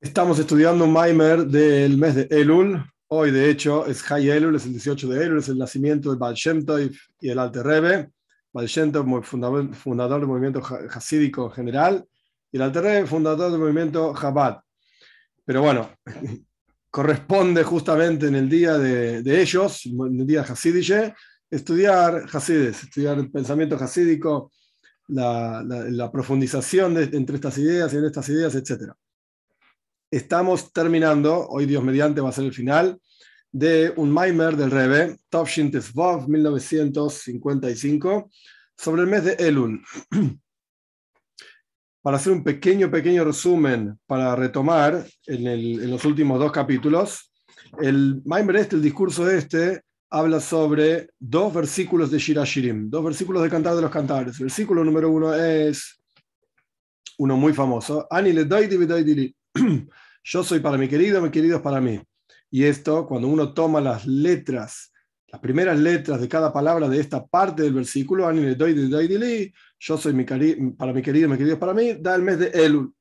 Estamos estudiando un Maimer del mes de Elul. Hoy, de hecho, es Hay Elul, es el 18 de Elul, es el nacimiento del Baal Shem Tov y el Alter Rebbe. Baal Shem Tov, fundador del movimiento hasídico en general, y el Alter Rebbe, fundador del movimiento Chabad. Pero bueno, corresponde justamente en el día de ellos, en el día hasídiche, estudiar Hasides, estudiar el pensamiento hasídico, la profundización entre estas ideas y en estas ideas, etc. Estamos terminando, hoy Dios mediante va a ser el final, de un Maimer del Rebbe, Tovshin Tesvav, 1955, sobre el mes de Elul. Para hacer un pequeño resumen, para retomar en los últimos dos capítulos, el Maimer el discurso habla sobre dos versículos de Shir Hashirim, dos versículos de Cantar de los Cantares. El versículo número uno es uno muy famoso, Ani le doidi v'doidi li. Yo soy para mi querido es para mí. Y esto, cuando uno toma las letras, las primeras letras de cada palabra de esta parte del versículo, Ani le doidi v'doidi li, yo soy para mi querido es para mí, da el mes de Elul.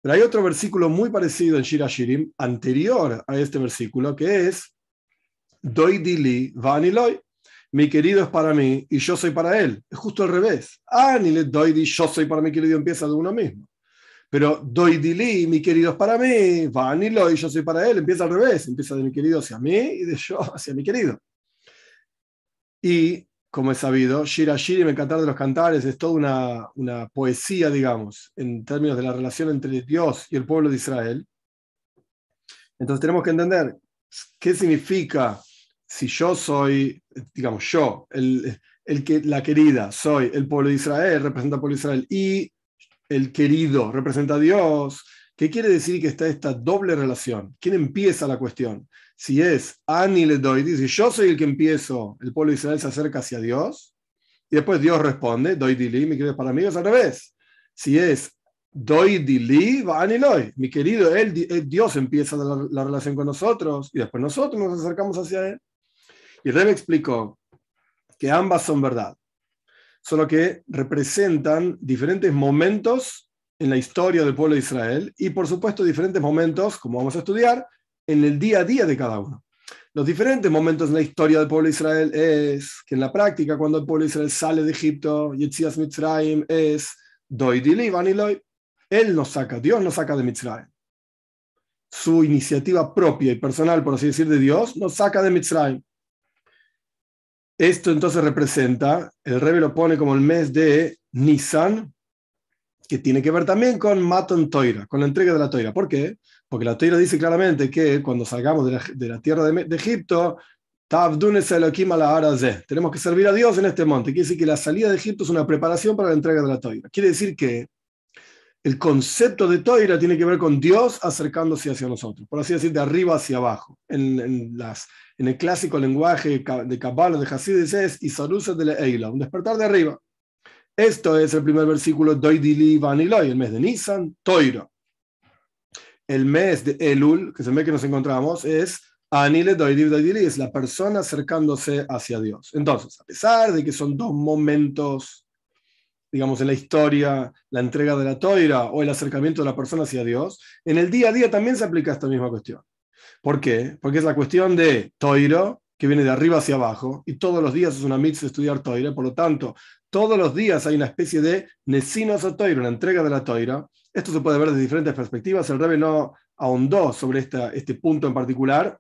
Pero hay otro versículo muy parecido en Shir Hashirim, anterior a este versículo, que es doidi li v'ani loi. Mi querido es para mí y yo soy para él. Es justo al revés. Ani le doidi, yo soy para mi querido, empieza de uno mismo. Pero doidi li, mi querido es para mí, v'ani loi, yo soy para él, empieza al revés. Empieza de mi querido hacia mí y de yo hacia mi querido. Y, como es sabido, Shir Hashirim, el Cantar de los Cantares, es toda una poesía, digamos, en términos de la relación entre Dios y el pueblo de Israel. Entonces tenemos que entender qué significa si yo soy, digamos, yo, la querida, soy el pueblo de Israel, representa al pueblo de Israel, y el querido representa a Dios. ¿Qué quiere decir que está esta doble relación? ¿Quién empieza la cuestión? Si es Ani le doy, dice yo soy el que empiezo, el pueblo de Israel se acerca hacia Dios, y después Dios responde, doy dili, mi querido para mí, es al revés. Si es doy dili, va Ani loy, mi querido, Dios empieza la relación con nosotros, y después nosotros nos acercamos hacia él. Y Rebbe explicó que ambas son verdad, solo que representan diferentes momentos en la historia del pueblo de Israel y, por supuesto, diferentes momentos, como vamos a estudiar, en el día a día de cada uno. Los diferentes momentos en la historia del pueblo de Israel es que en la práctica, cuando el pueblo de Israel sale de Egipto, Yetzias Mitzrayim, es doidili vaniloi, él nos saca, Dios nos saca de Mitzrayim. Su iniciativa propia y personal, por así decir, de Dios, nos saca de Mitzrayim. Esto entonces representa, el Rebbe lo pone como el mes de Nisan, que tiene que ver también con Matan Toira, con la entrega de la Toira. ¿Por qué? Porque la Toira dice claramente que cuando salgamos de la tierra de Egipto, tenemos que servir a Dios en este monte. Quiere decir que la salida de Egipto es una preparación para la entrega de la Toira. Quiere decir que el concepto de Toira tiene que ver con Dios acercándose hacia nosotros, por así decir, de arriba hacia abajo. En el clásico lenguaje de Kabbalah, de Hasidus, es Isarusa de la Eila, un despertar de arriba. Esto es el primer versículo, Doidili Vaniloi, el mes de Nisan, Toira. El mes de Elul, que es el mes que nos encontramos, es Anile Doidili Doidili, es la persona acercándose hacia Dios. Entonces, a pesar de que son dos momentos, digamos, en la historia, la entrega de la Toira o el acercamiento de la persona hacia Dios, en el día a día también se aplica esta misma cuestión. ¿Por qué? Porque es la cuestión de Toira, que viene de arriba hacia abajo, y todos los días es una mitzvah estudiar Toira, por lo tanto, todos los días hay una especie de Nesinos a Toira, una entrega de la Toira. Esto se puede ver desde diferentes perspectivas, el Rebbe no ahondó sobre este punto en particular,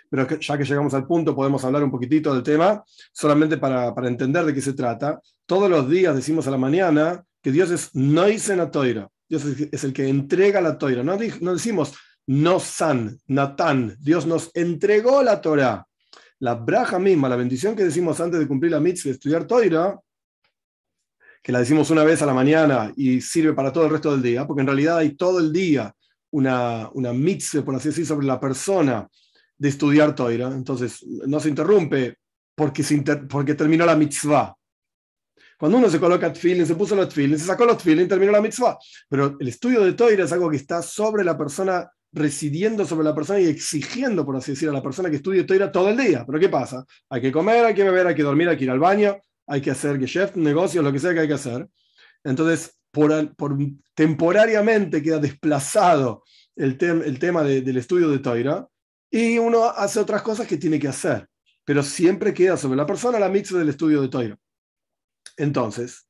pero ya que llegamos al punto podemos hablar un poquitito del tema, solamente para entender de qué se trata. Todos los días decimos a la mañana que Dios es Noisen a Toira, Dios es el que entrega la Toira, no decimos no san, Natán, Dios nos entregó la Torah. La braja misma, la bendición que decimos antes de cumplir la mitzvah de estudiar Toira, que la decimos una vez a la mañana y sirve para todo el resto del día, porque en realidad hay todo el día una mitzvah, por así decir, sobre la persona de estudiar Toira. Entonces no se interrumpe porque terminó la mitzvah. Cuando uno se coloca tefilin, se puso los tefilin, se sacó los tefilin, terminó la mitzvah. Pero el estudio de Toira es algo que está sobre la persona, residiendo sobre la persona y exigiendo, por así decir, a la persona que estudie Toira todo el día. Pero ¿qué pasa? Hay que comer, hay que beber, hay que dormir, hay que ir al baño, hay que hacer geschäft, negocios, lo que sea que hay que hacer. Entonces, temporariamente queda desplazado el tema del estudio de Torah, y uno hace otras cosas que tiene que hacer, pero siempre queda sobre la persona la mitzvah del estudio de Torah. Entonces,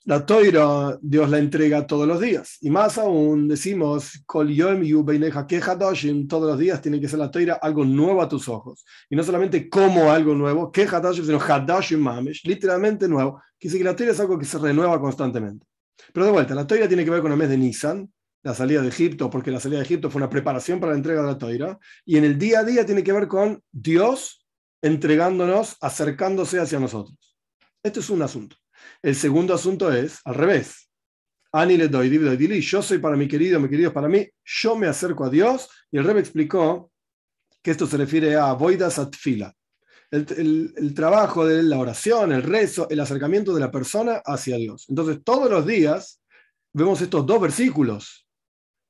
la Torah Dios la entrega todos los días, y más aún decimos Kol yom yu beineja kehadoshim, todos los días tiene que ser la Torah algo nuevo a tus ojos, y no solamente como algo nuevo, kehadoshim, sino hadoshim mamesh, literalmente nuevo, que dice que la Torah es algo que se renueva constantemente. Pero de vuelta, la Torah tiene que ver con el mes de Nisan, la salida de Egipto, porque la salida de Egipto fue una preparación para la entrega de la Torah, y en el día a día tiene que ver con Dios entregándonos, acercándose hacia nosotros. Este es un asunto. El segundo asunto es al revés. Ani le doy, yo soy para mi querido es para mí, yo me acerco a Dios, y el Rebbe explicó que esto se refiere a Voidas Atfila, el trabajo de la oración, el rezo, el acercamiento de la persona hacia Dios. Entonces, todos los días vemos estos dos versículos.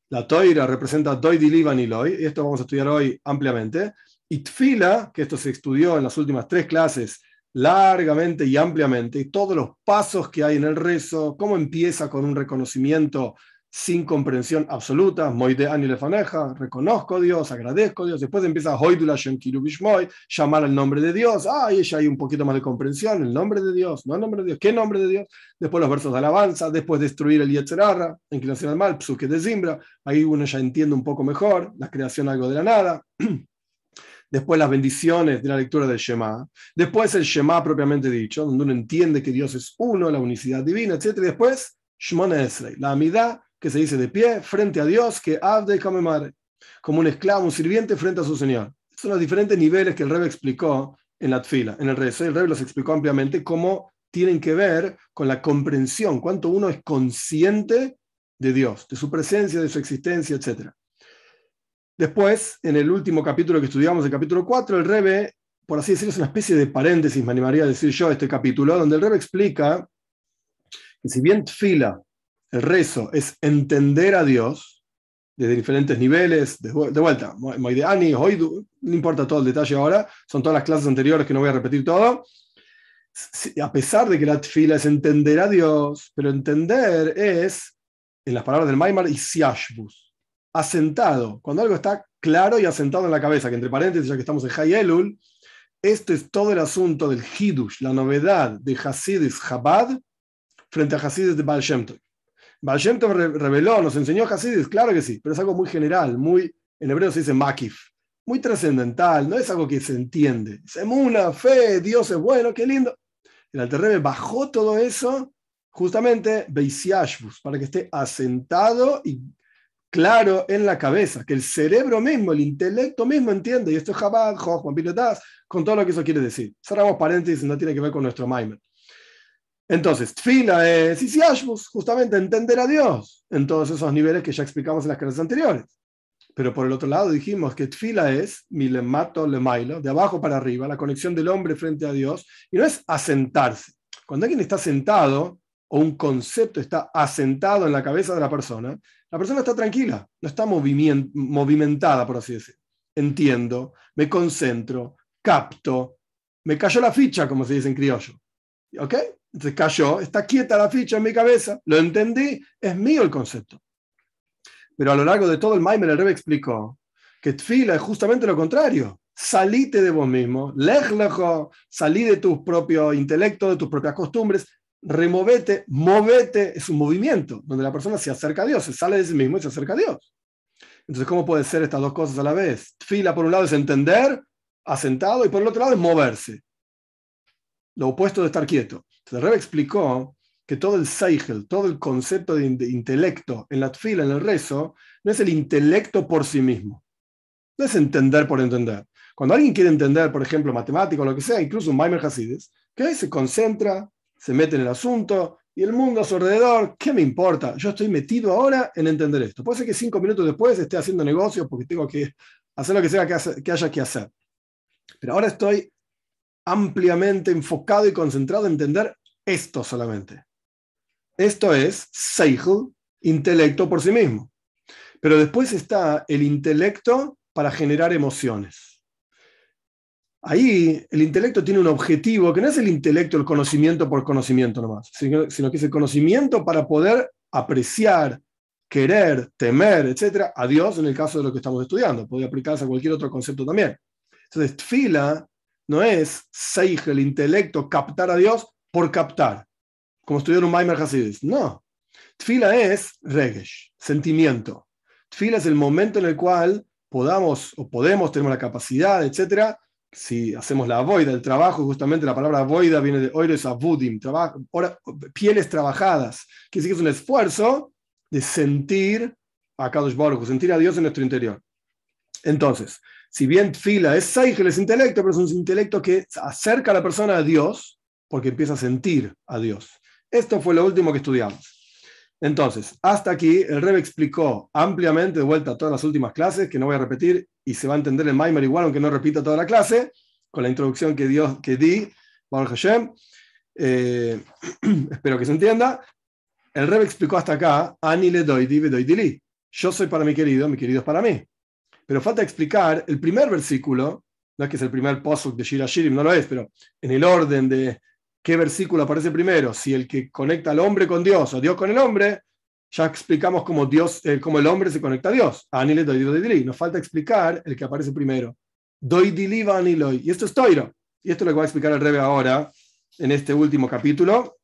La Toira representa Doi Dilivan y Loi, y esto vamos a estudiar hoy ampliamente. Y Tfila, que esto se estudió en las últimas 3 clases largamente y ampliamente, y todos los pasos que hay en el rezo, cómo empieza con un reconocimiento sin comprensión absoluta, Moide Ani Lefaneja, reconozco a Dios, agradezco a Dios, después empieza Hoidula Shem Kiru Bishmoy, llamar al nombre de Dios, y ya hay un poquito más de comprensión, el nombre de Dios, no el nombre de Dios, ¿qué nombre de Dios? Después los versos de alabanza, después destruir el Yetzer Hara, inclinación al mal, Psuke de Zimbra, ahí uno ya entiende un poco mejor, la creación algo de la nada. Después las bendiciones de la lectura del Shema, después el Shema propiamente dicho, donde uno entiende que Dios es uno, la unicidad divina, etc. Y después Shmona Esrei, la amidad que se dice de pie frente a Dios, que Abde Kamemare, como un esclavo, un sirviente frente a su Señor. Son los diferentes niveles que el Rebbe explicó en la Tfila, en el rezo. El Rebbe los explicó ampliamente cómo tienen que ver con la comprensión, cuánto uno es consciente de Dios, de su presencia, de su existencia, etc. Después, en el último capítulo que estudiamos, el capítulo 4, el Rebbe, por así decirlo, es una especie de paréntesis, me animaría a decir yo, este capítulo, donde el Rebbe explica que si bien Tfila, el rezo, es entender a Dios desde diferentes niveles, de vuelta, Moideani, Hoidu, no importa todo el detalle ahora, son todas las clases anteriores que no voy a repetir todo, a pesar de que la Tfila es entender a Dios, pero entender es, en las palabras del Maimar, Isiashbus, asentado, cuando algo está claro y asentado en la cabeza, que entre paréntesis, ya que estamos en Hay Elul, esto es todo el asunto del Hidush, la novedad de Hasidis Chabad frente a Hasidis de Baal Shem Tov. Baal Shem Tov reveló, nos enseñó Hasidis, claro que sí, pero es algo muy general, muy, en hebreo se dice makif, muy trascendental, no es algo que se entiende. Es emuna, fe, Dios es bueno, qué lindo. El Alter Rebbe bajó todo eso justamente Beisiashbus, para que esté asentado y claro en la cabeza, que el cerebro mismo, el intelecto mismo entiende, y esto es Chabad, Juan Pilotas, con todo lo que eso quiere decir. Cerramos paréntesis, no tiene que ver con nuestro Maimer. Entonces, Tfila es Isiashbus, justamente entender a Dios en todos esos niveles que ya explicamos en las clases anteriores. Pero por el otro lado dijimos que Tfila es milemato lemailo, de abajo para arriba, la conexión del hombre frente a Dios, y no es asentarse. Cuando alguien está sentado, o un concepto está asentado en la cabeza de la persona está tranquila, no está movimentada, por así decir. Entiendo, me concentro, capto, me cayó la ficha, como se dice en criollo. ¿Ok? Entonces cayó, está quieta la ficha en mi cabeza, lo entendí, es mío el concepto. Pero a lo largo de todo el Maimer, el Rebbe explicó que Tfila es justamente lo contrario. Salite de vos mismo, lej lejo, salí de tu propio intelecto, de tus propias costumbres, removete, movete, es un movimiento donde la persona se acerca a Dios, se sale de sí mismo y se acerca a Dios. Entonces, ¿cómo puede ser estas dos cosas a la vez? Tfila, por un lado, es entender, asentado, y por el otro lado es moverse. Lo opuesto de estar quieto. Entonces, el Rebbe explicó que todo el seichel, todo el concepto de intelecto en la tfila, en el rezo, no es el intelecto por sí mismo. No es entender por entender. Cuando alguien quiere entender, por ejemplo, matemática o lo que sea, incluso un Maimer Hasidis, que se concentra, se mete en el asunto, y el mundo a su alrededor, ¿qué me importa? Yo estoy metido ahora en entender esto. Puede ser que 5 minutos después esté haciendo negocios porque tengo que hacer lo que sea que haya que hacer. Pero ahora estoy ampliamente enfocado y concentrado en entender esto solamente. Esto es seichel, intelecto por sí mismo. Pero después está el intelecto para generar emociones. Ahí el intelecto tiene un objetivo que no es el intelecto, el conocimiento por conocimiento nomás, sino que es el conocimiento para poder apreciar, querer, temer, etcétera, a Dios en el caso de lo que estamos estudiando. Puede aplicarse a cualquier otro concepto también. Entonces, tfila no es seij, el intelecto, captar a Dios por captar, como estudiar un Maimer Hasidis. No. Tfila es regesh, sentimiento. Tfila es el momento en el cual podemos, tenemos la capacidad, etcétera. Si hacemos la avoida, el trabajo, justamente la palabra avoida viene de oires avudim, pieles trabajadas, quiere decir que es un esfuerzo de sentir a Kadosh Baruj Hu, sentir a Dios en nuestro interior. Entonces, si bien tfila es seigel, es intelecto, pero es un intelecto que acerca a la persona a Dios, porque empieza a sentir a Dios. Esto fue lo último que estudiamos. Entonces, hasta aquí el Rebbe explicó ampliamente, de vuelta a todas las últimas clases, que no voy a repetir, y se va a entender el Maimer igual, aunque no repita toda la clase, con la introducción que di, Baruch Hashem. Espero que se entienda. El Rebbe explicó hasta acá, Ani le doidi vedoidi li. Yo soy para mi querido es para mí. Pero falta explicar el primer versículo, no es que es el primer posuk de Shir Hashirim, no lo es, pero en el orden de qué versículo aparece primero, si el que conecta al hombre con Dios o Dios con el hombre, ya explicamos cómo el hombre se conecta a Dios. Anile doidili. Nos falta explicar el que aparece primero. Doidili va aniloy. Y esto es toiro. Y esto es lo que va a explicar el Rebbe ahora, en este último capítulo,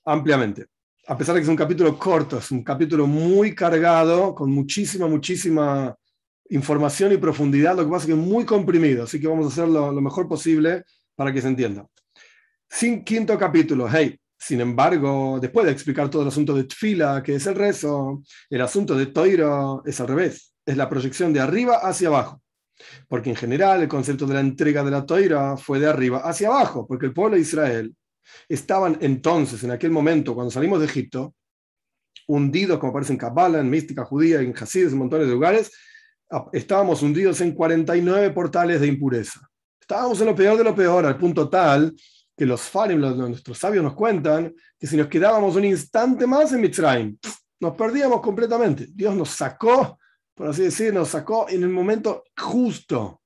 ampliamente. A pesar de que es un capítulo corto, es un capítulo muy cargado, con muchísima información y profundidad, lo que pasa es que es muy comprimido, así que vamos a hacer lo mejor posible para que se entienda. Quinto capítulo, sin embargo, después de explicar todo el asunto de tfila, que es el rezo, el asunto de toiro es al revés, es la proyección de arriba hacia abajo, porque en general el concepto de la entrega de la toira fue de arriba hacia abajo, porque el pueblo de Israel estaban entonces, en aquel momento, cuando salimos de Egipto, hundidos, como aparece en Kabbalah, en mística judía, en Hasidus, en montones de lugares, estábamos hundidos en 49 portales de impureza. Estábamos en lo peor de lo peor, al punto tal que los farim, nuestros sabios nos cuentan que si nos quedábamos un instante más en Mitzrayim, nos perdíamos completamente. Dios nos sacó, por así decir, nos sacó en el momento justo.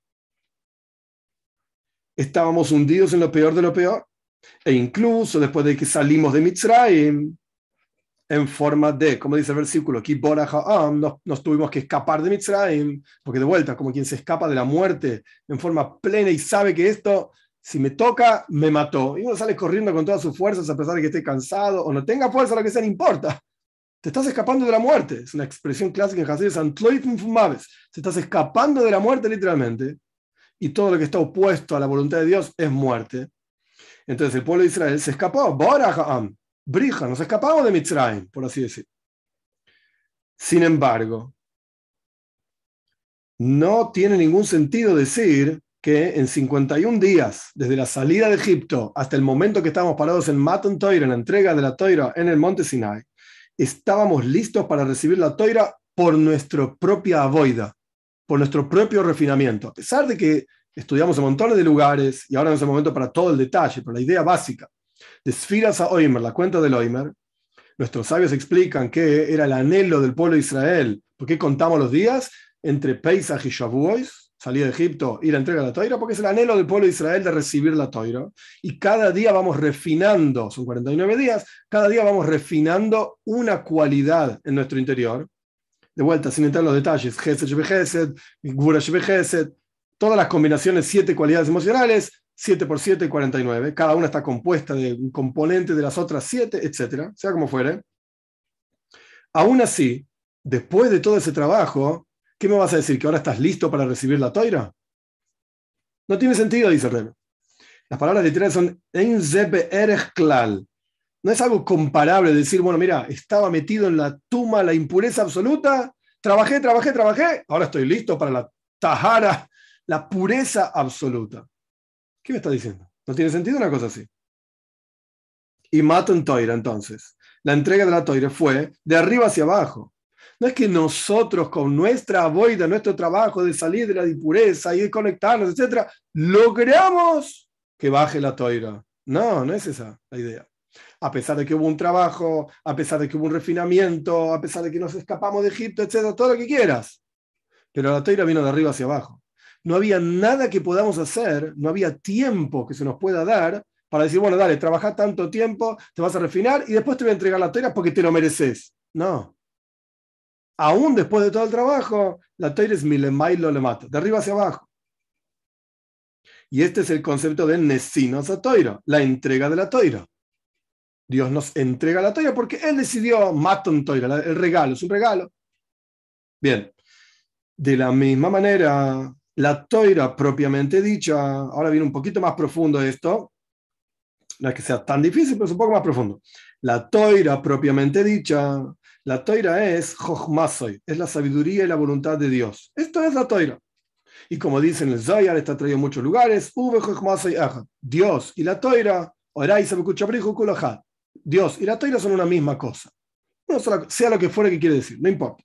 Estábamos hundidos en lo peor de lo peor. E incluso después de que salimos de Mitzrayim, en forma de, como dice el versículo, nos tuvimos que escapar de Mitzrayim, porque de vuelta, como quien se escapa de la muerte en forma plena y sabe que esto, si me toca, me mató. Y uno sale corriendo con todas sus fuerzas a pesar de que esté cansado o no tenga fuerza, lo que sea, no importa. Te estás escapando de la muerte. Es una expresión clásica en Hasidus, Antloitum fumaves. Te estás escapando de la muerte literalmente. Y todo lo que está opuesto a la voluntad de Dios es muerte. Entonces el pueblo de Israel se escapó. Brija, nos escapamos de Mitzrayim, por así decir. Sin embargo, no tiene ningún sentido decir que en 51 días, desde la salida de Egipto hasta el momento que estábamos parados en Matan Toira, en la entrega de la Toira en el monte Sinai, estábamos listos para recibir la Toira por nuestra propia avoida, por nuestro propio refinamiento. A pesar de que estudiamos en montones de lugares y ahora no es el momento para todo el detalle, pero la idea básica de Sfiras a Oimer, la cuenta del Oimer, nuestros sabios explican que era el anhelo del pueblo de Israel. ¿Por qué contamos los días? Entre Pesach y Shavuos, salida de Egipto y la entrega de la Toira, porque es el anhelo del pueblo de Israel de recibir la Toira. Y cada día vamos refinando, son 49 días, cada día vamos refinando una cualidad en nuestro interior. De vuelta, sin entrar en los detalles, Gesed Shebechesed, Gvura Shebechesed, todas las combinaciones, 7 cualidades emocionales, 7 por 7, 49. Cada una está compuesta de un componente de las otras 7, etc. Sea como fuere. Aún así, después de todo ese trabajo, ¿qué me vas a decir? ¿Que ahora estás listo para recibir la toira? No tiene sentido, dice el Rebbe. Las palabras literales son en zebe erech klal. No es algo comparable decir, bueno, mira, estaba metido en la tuma, la impureza absoluta, trabajé, ahora estoy listo para la tahara, la pureza absoluta. ¿Qué me está diciendo? No tiene sentido una cosa así. Y Matan Toira, entonces. La entrega de la Toira fue de arriba hacia abajo. No es que nosotros con nuestra avoida, nuestro trabajo de salir de la impureza y de conectarnos, etc., logramos que baje la Toira. No, no es esa la idea. A pesar de que hubo un trabajo, a pesar de que hubo un refinamiento, a pesar de que nos escapamos de Egipto, etc., todo lo que quieras. Pero la Toira vino de arriba hacia abajo. No había nada que podamos hacer, no había tiempo que se nos pueda dar para decir, bueno, dale, trabajá tanto tiempo, te vas a refinar y después te voy a entregar la Torah porque te lo mereces. No. Aún después de todo el trabajo, la Torah es milemay lo le mata, de arriba hacia abajo. Y este es el concepto de Nesinos a Torah, la entrega de la Torah. Dios nos entrega la Torah porque Él decidió Maton Torah, el regalo, es un regalo. Bien, de la misma manera, la Torah propiamente dicha, ahora viene un poquito más profundo esto, no es que sea tan difícil, pero es un poco más profundo. La Torah propiamente dicha, la Torah es Jochmasoy, es la sabiduría y la voluntad de Dios. Esto es la Torah. Y como dice en el Zohar, está traído en muchos lugares, Dios y la Torah, Dios y la Torah son una misma cosa. No sea lo que fuera que quiere decir, no importa.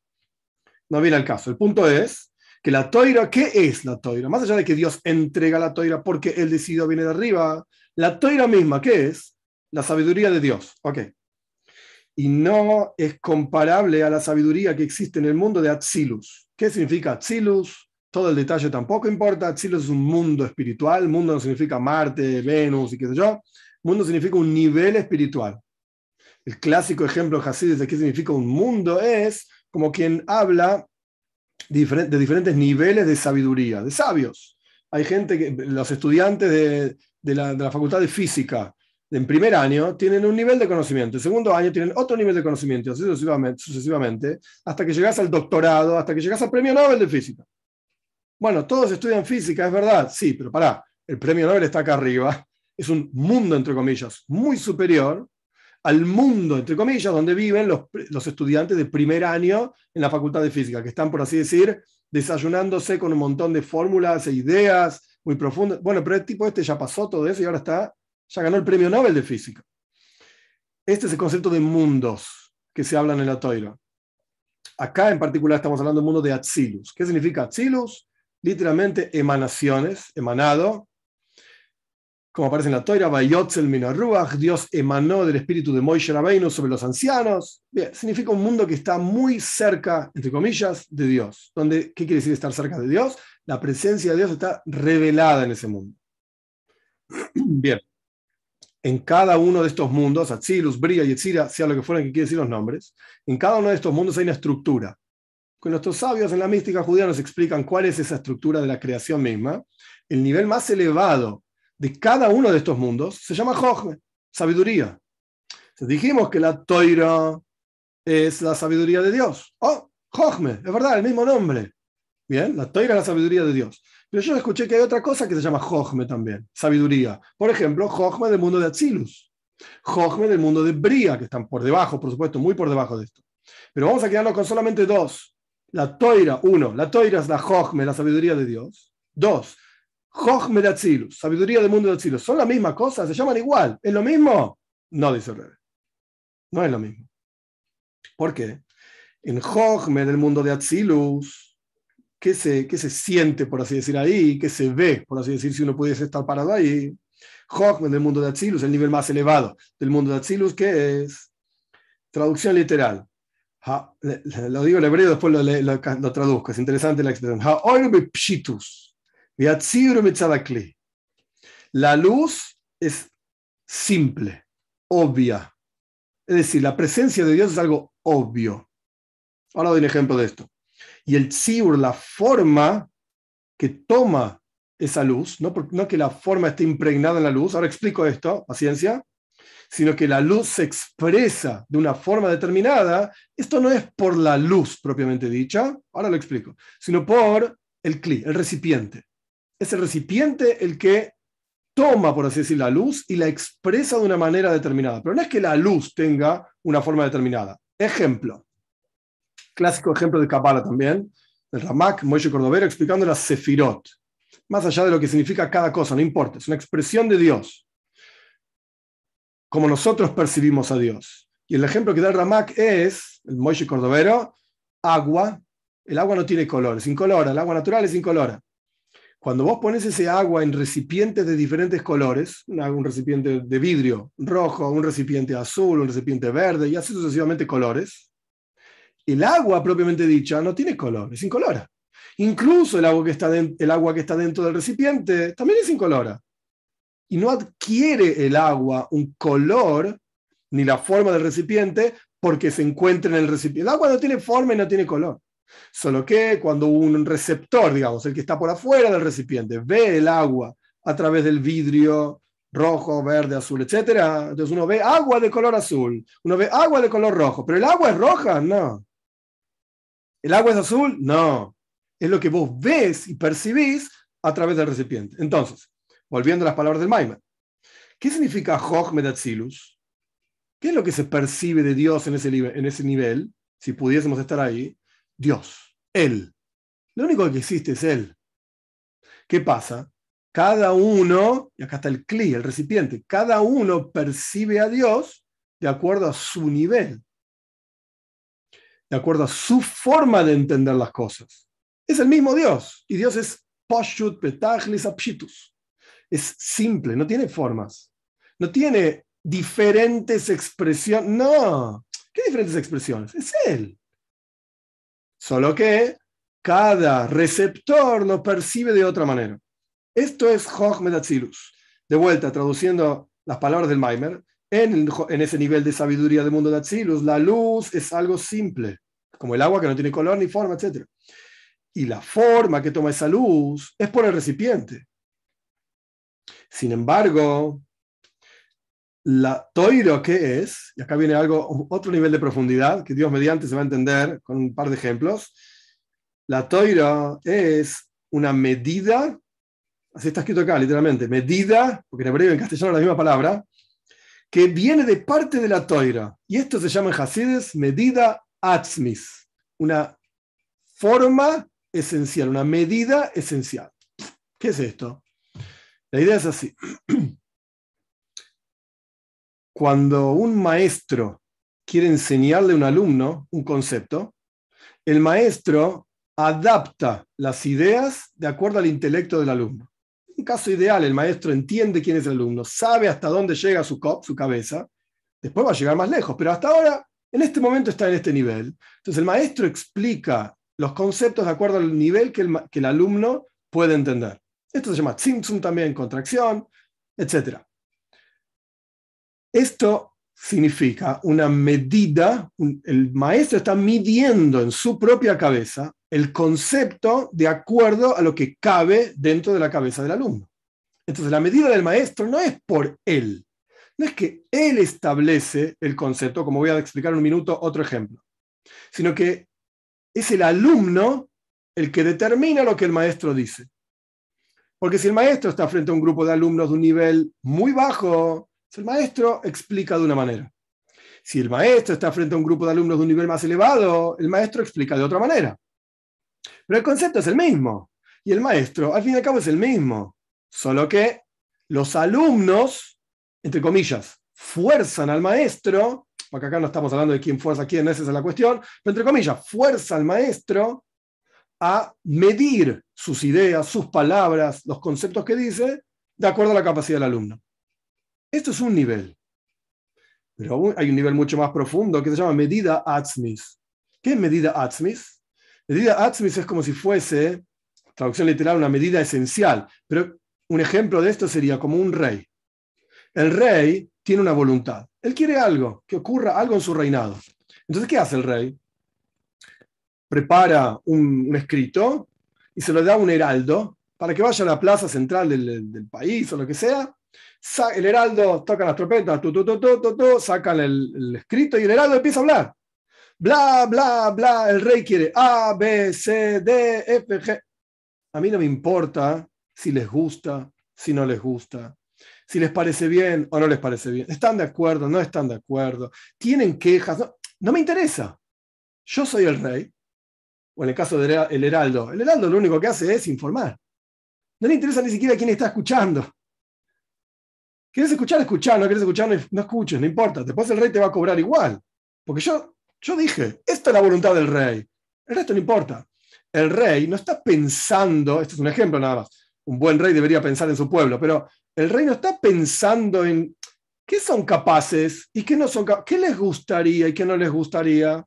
No viene al caso. El punto es que la Torah, ¿qué es la Torah? Más allá de que Dios entrega la Torah porque Él decidió viene de arriba, la Torah misma, ¿qué es? La sabiduría de Dios. Ok. Y no es comparable a la sabiduría que existe en el mundo de Atzilus. ¿Qué significa Atzilus? Todo el detalle tampoco importa. Atzilus es un mundo espiritual. Mundo no significa Marte, Venus y qué sé yo. Mundo significa un nivel espiritual. El clásico ejemplo de Hasidus de qué significa un mundo es como quien habla de diferentes niveles de sabiduría, de sabios. Hay gente que, los estudiantes de la Facultad de Física, en primer año tienen un nivel de conocimiento, en segundo año tienen otro nivel de conocimiento, así sucesivamente, hasta que llegas al doctorado, hasta que llegas al premio Nobel de Física. Bueno, todos estudian física, es verdad, sí, pero pará, el premio Nobel está acá arriba, es un mundo, entre comillas, muy superior al mundo, entre comillas, donde viven los estudiantes de primer año en la Facultad de Física, que están, por así decir, desayunándose con un montón de fórmulas e ideas muy profundas. Bueno, pero el tipo este ya pasó todo eso y ahora ya ganó el premio Nobel de Física. Este es el concepto de mundos que se hablan en la Torah. Acá en particular estamos hablando del mundo de Atzilus. ¿Qué significa Atzilus? Literalmente emanaciones, emanado. Como aparece en la Torah, Vayotzel min haruach, Dios emanó del espíritu de Moshe Rabbeinu sobre los ancianos. Bien, significa un mundo que está muy cerca, entre comillas, de Dios. ¿Qué quiere decir estar cerca de Dios? La presencia de Dios está revelada en ese mundo. Bien, en cada uno de estos mundos, Atzilus, Bria y Yetzira, sea lo que fueran que quiere decir los nombres, en cada uno de estos mundos hay una estructura. Con nuestros sabios en la mística judía nos explican cuál es esa estructura de la creación misma. El nivel más elevado de cada uno de estos mundos se llama Jochme, sabiduría. Entonces dijimos que la Torah es la sabiduría de Dios. Oh, Jochme, es verdad, el mismo nombre. Bien, la Torah es la sabiduría de Dios. Pero yo escuché que hay otra cosa que se llama Jochme también, sabiduría. Por ejemplo, Jochme del mundo de Atzilus, Jochme del mundo de Bria, que están por debajo, por supuesto, muy por debajo de esto. Pero vamos a quedarnos con solamente dos. La Torah, la Torah es la Jochme, la sabiduría de Dios. Dos, Jochme de Atzilus, sabiduría del mundo de Atzilus. ¿Son la misma cosa? ¿Se llaman igual? ¿Es lo mismo? No, dice el Rebbe. No es lo mismo. ¿Por qué? En Jochme del mundo de Atzilus, ¿qué se siente, por así decir, ahí? ¿Qué se ve, por así decir, si uno pudiese estar parado ahí? Jochme del mundo de Atzilus, el nivel más elevado del mundo de Atzilus, ¿qué es? Traducción literal. Lo digo en hebreo, después lo traduzco. Es interesante la expresión. La luz es simple, obvia. Es decir, la presencia de Dios es algo obvio. Ahora doy un ejemplo de esto. Y el tzibur, la forma que toma esa luz, no que la forma esté impregnada en la luz, ahora explico esto, paciencia, sino que la luz se expresa de una forma determinada. Esto no es por la luz propiamente dicha, ahora lo explico, sino por el cli, el recipiente. Es el recipiente el que toma, por así decir, la luz y la expresa de una manera determinada. Pero no es que la luz tenga una forma determinada. Ejemplo, clásico ejemplo de Kabbalah también, el Ramak, Moshe Cordovero, explicando las Sefirot. Más allá de lo que significa cada cosa, no importa, es una expresión de Dios, como nosotros percibimos a Dios. Y el ejemplo que da el Ramak es, el Moshe Cordovero, agua. El agua no tiene color, es incolora, el agua natural es incolora. Cuando vos pones ese agua en recipientes de diferentes colores, un recipiente de vidrio rojo, un recipiente azul, un recipiente verde, y así sucesivamente colores, el agua propiamente dicha no tiene color, es incolora. Incluso el agua que está dentro del recipiente también es incolora. Y no adquiere el agua un color ni la forma del recipiente porque se encuentra en el recipiente. El agua no tiene forma y no tiene color. Solo que cuando un receptor, digamos, el que está por afuera del recipiente, ve el agua a través del vidrio rojo, verde, azul, etc. Entonces uno ve agua de color azul, uno ve agua de color rojo, pero ¿el agua es roja? No. ¿El agua es azul? No. Es lo que vos ves y percibís a través del recipiente. Entonces, volviendo a las palabras del Maimer, ¿qué significa Chochmet Atzilus? ¿Qué es lo que se percibe de Dios en ese nivel? Si pudiésemos estar ahí, Dios, Él. Lo único que existe es Él. ¿Qué pasa? Cada uno, y acá está el cli, el recipiente, cada uno percibe a Dios de acuerdo a su nivel, de acuerdo a su forma de entender las cosas. Es el mismo Dios, y Dios es Pashut Petachlis Apshitus. Es simple, no tiene formas, no tiene diferentes expresiones. No, ¿qué diferentes expresiones? Es Él. Solo que cada receptor lo percibe de otra manera. Esto es Chochmet Atzilus. De vuelta, traduciendo las palabras del Maimer, en ese nivel de sabiduría del mundo de Atzilus, la luz es algo simple, como el agua que no tiene color ni forma, etc. Y la forma que toma esa luz es por el recipiente. Sin embargo, la toiro, ¿qué es? Y acá viene otro nivel de profundidad, que Dios mediante se va a entender con un par de ejemplos. La toiro es una medida, así está escrito acá, literalmente, medida, porque en hebreo y en castellano es la misma palabra, que viene de parte de la toira. Y esto se llama en Hasides medida atzmis, una forma esencial, una medida esencial. ¿Qué es esto? La idea es así. Cuando un maestro quiere enseñarle a un alumno un concepto, el maestro adapta las ideas de acuerdo al intelecto del alumno. En un caso ideal, el maestro entiende quién es el alumno, sabe hasta dónde llega su cabeza, después va a llegar más lejos, pero hasta ahora, en este momento está en este nivel. Entonces el maestro explica los conceptos de acuerdo al nivel que el alumno puede entender. Esto se llama tzimtzum también, contracción, etc. Esto significa una medida, el maestro está midiendo en su propia cabeza el concepto de acuerdo a lo que cabe dentro de la cabeza del alumno. Entonces la medida del maestro no es por él, no es que él establece el concepto, como voy a explicar en un minuto otro ejemplo, sino que es el alumno el que determina lo que el maestro dice. Porque si el maestro está frente a un grupo de alumnos de un nivel muy bajo, el maestro explica de una manera. Si el maestro está frente a un grupo de alumnos de un nivel más elevado, el maestro explica de otra manera. Pero el concepto es el mismo. Y el maestro, al fin y al cabo, es el mismo. Solo que los alumnos, entre comillas, fuerzan al maestro, porque acá no estamos hablando de quién fuerza a quién, esa es la cuestión, pero entre comillas, fuerza al maestro a medir sus ideas, sus palabras, los conceptos que dice, de acuerdo a la capacidad del alumno. Esto es un nivel. Pero hay un nivel mucho más profundo que se llama medida atzmis. ¿Qué es medida atzmis? Medida atzmis es como si fuese, traducción literal, una medida esencial. Pero un ejemplo de esto sería como un rey. El rey tiene una voluntad. Él quiere algo, que ocurra algo en su reinado. Entonces, ¿qué hace el rey? Prepara un escrito y se lo da a un heraldo para que vaya a la plaza central del país o lo que sea. El heraldo toca las trompetas, sacan el escrito y el heraldo empieza a hablar. Bla, bla, bla, el rey quiere A, B, C, D, F, G. A mí no me importa si les gusta, si no les gusta, si les parece bien o no les parece bien. ¿Están de acuerdo? ¿No están de acuerdo? ¿Tienen quejas? No me interesa. Yo soy el rey. O en el caso del heraldo. El heraldo lo único que hace es informar. No le interesa ni siquiera quién está escuchando. ¿Quieres escuchar? Escuchar. No quieres escuchar, no escuches, no importa. Después el rey te va a cobrar igual. Porque yo dije, esta es la voluntad del rey. El resto no importa. El rey no está pensando, esto es un ejemplo nada más, un buen rey debería pensar en su pueblo, pero el rey no está pensando en qué son capaces y qué no son capaces, qué les gustaría y qué no les gustaría.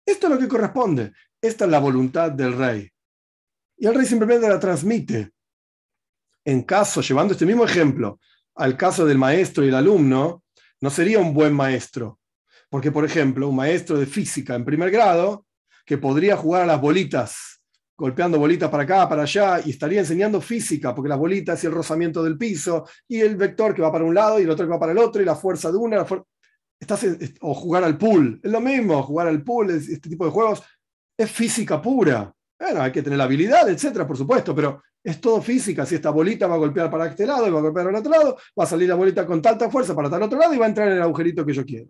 Esto es lo que corresponde. Esta es la voluntad del rey. y el rey simplemente la transmite. En caso, llevando este mismo ejemplo al caso del maestro y el alumno, no sería un buen maestro. Porque, por ejemplo, un maestro de física en primer grado, que podría jugar a las bolitas, golpeando bolitas para acá, para allá, y estaría enseñando física, porque las bolitas y el rozamiento del piso, y el vector que va para un lado y el otro que va para el otro, y la fuerza de una, o jugar al pool, es lo mismo, jugar al pool, este tipo de juegos, es física pura. Bueno, hay que tener la habilidad, etcétera, por supuesto, pero es todo física. Si esta bolita va a golpear para este lado y va a golpear al otro lado, va a salir la bolita con tanta fuerza para tal otro lado y va a entrar en el agujerito que yo quiero.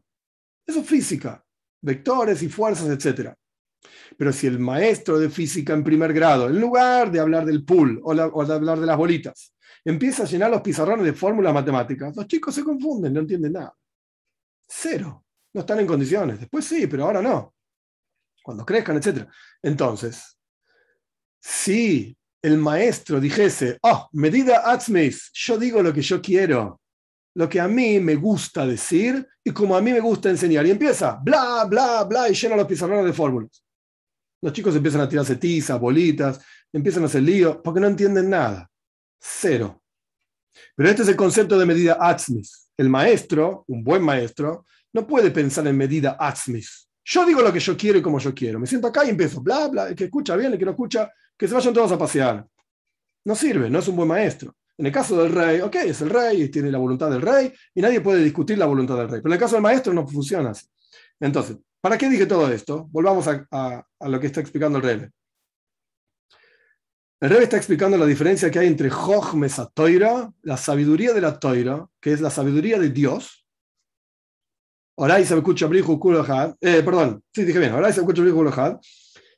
Eso es física, vectores y fuerzas, etcétera. Pero si el maestro de física en primer grado, en lugar de hablar del pool o de hablar de las bolitas, empieza a llenar los pizarrones de fórmulas matemáticas, los chicos se confunden, no entienden nada. Cero. No están en condiciones. Después sí, pero ahora no. Cuando crezcan, etcétera. Entonces, si el maestro dijese, medida atzmis, yo digo lo que yo quiero, lo que a mí me gusta decir y como a mí me gusta enseñar, y empieza, bla, bla, bla, y llena los pizarrones de fórmulas. Los chicos empiezan a tirarse tizas, bolitas, empiezan a hacer lío, porque no entienden nada. Cero. Pero este es el concepto de medida atzmis. El maestro, un buen maestro, no puede pensar en medida atzmis. Yo digo lo que yo quiero y como yo quiero. Me siento acá y empiezo, bla, bla, el que escucha bien, el que no escucha, que se vayan todos a pasear. No sirve, no es un buen maestro. En el caso del rey, ok, es el rey, tiene la voluntad del rey, y nadie puede discutir la voluntad del rey. Pero en el caso del maestro no funciona así. Entonces, ¿para qué dije todo esto? Volvamos a lo que está explicando el rey. El rey está explicando la diferencia que hay entre Jochmes a Toira, la sabiduría de la Toira, que es la sabiduría de Dios. Perdón, sí, dije bien.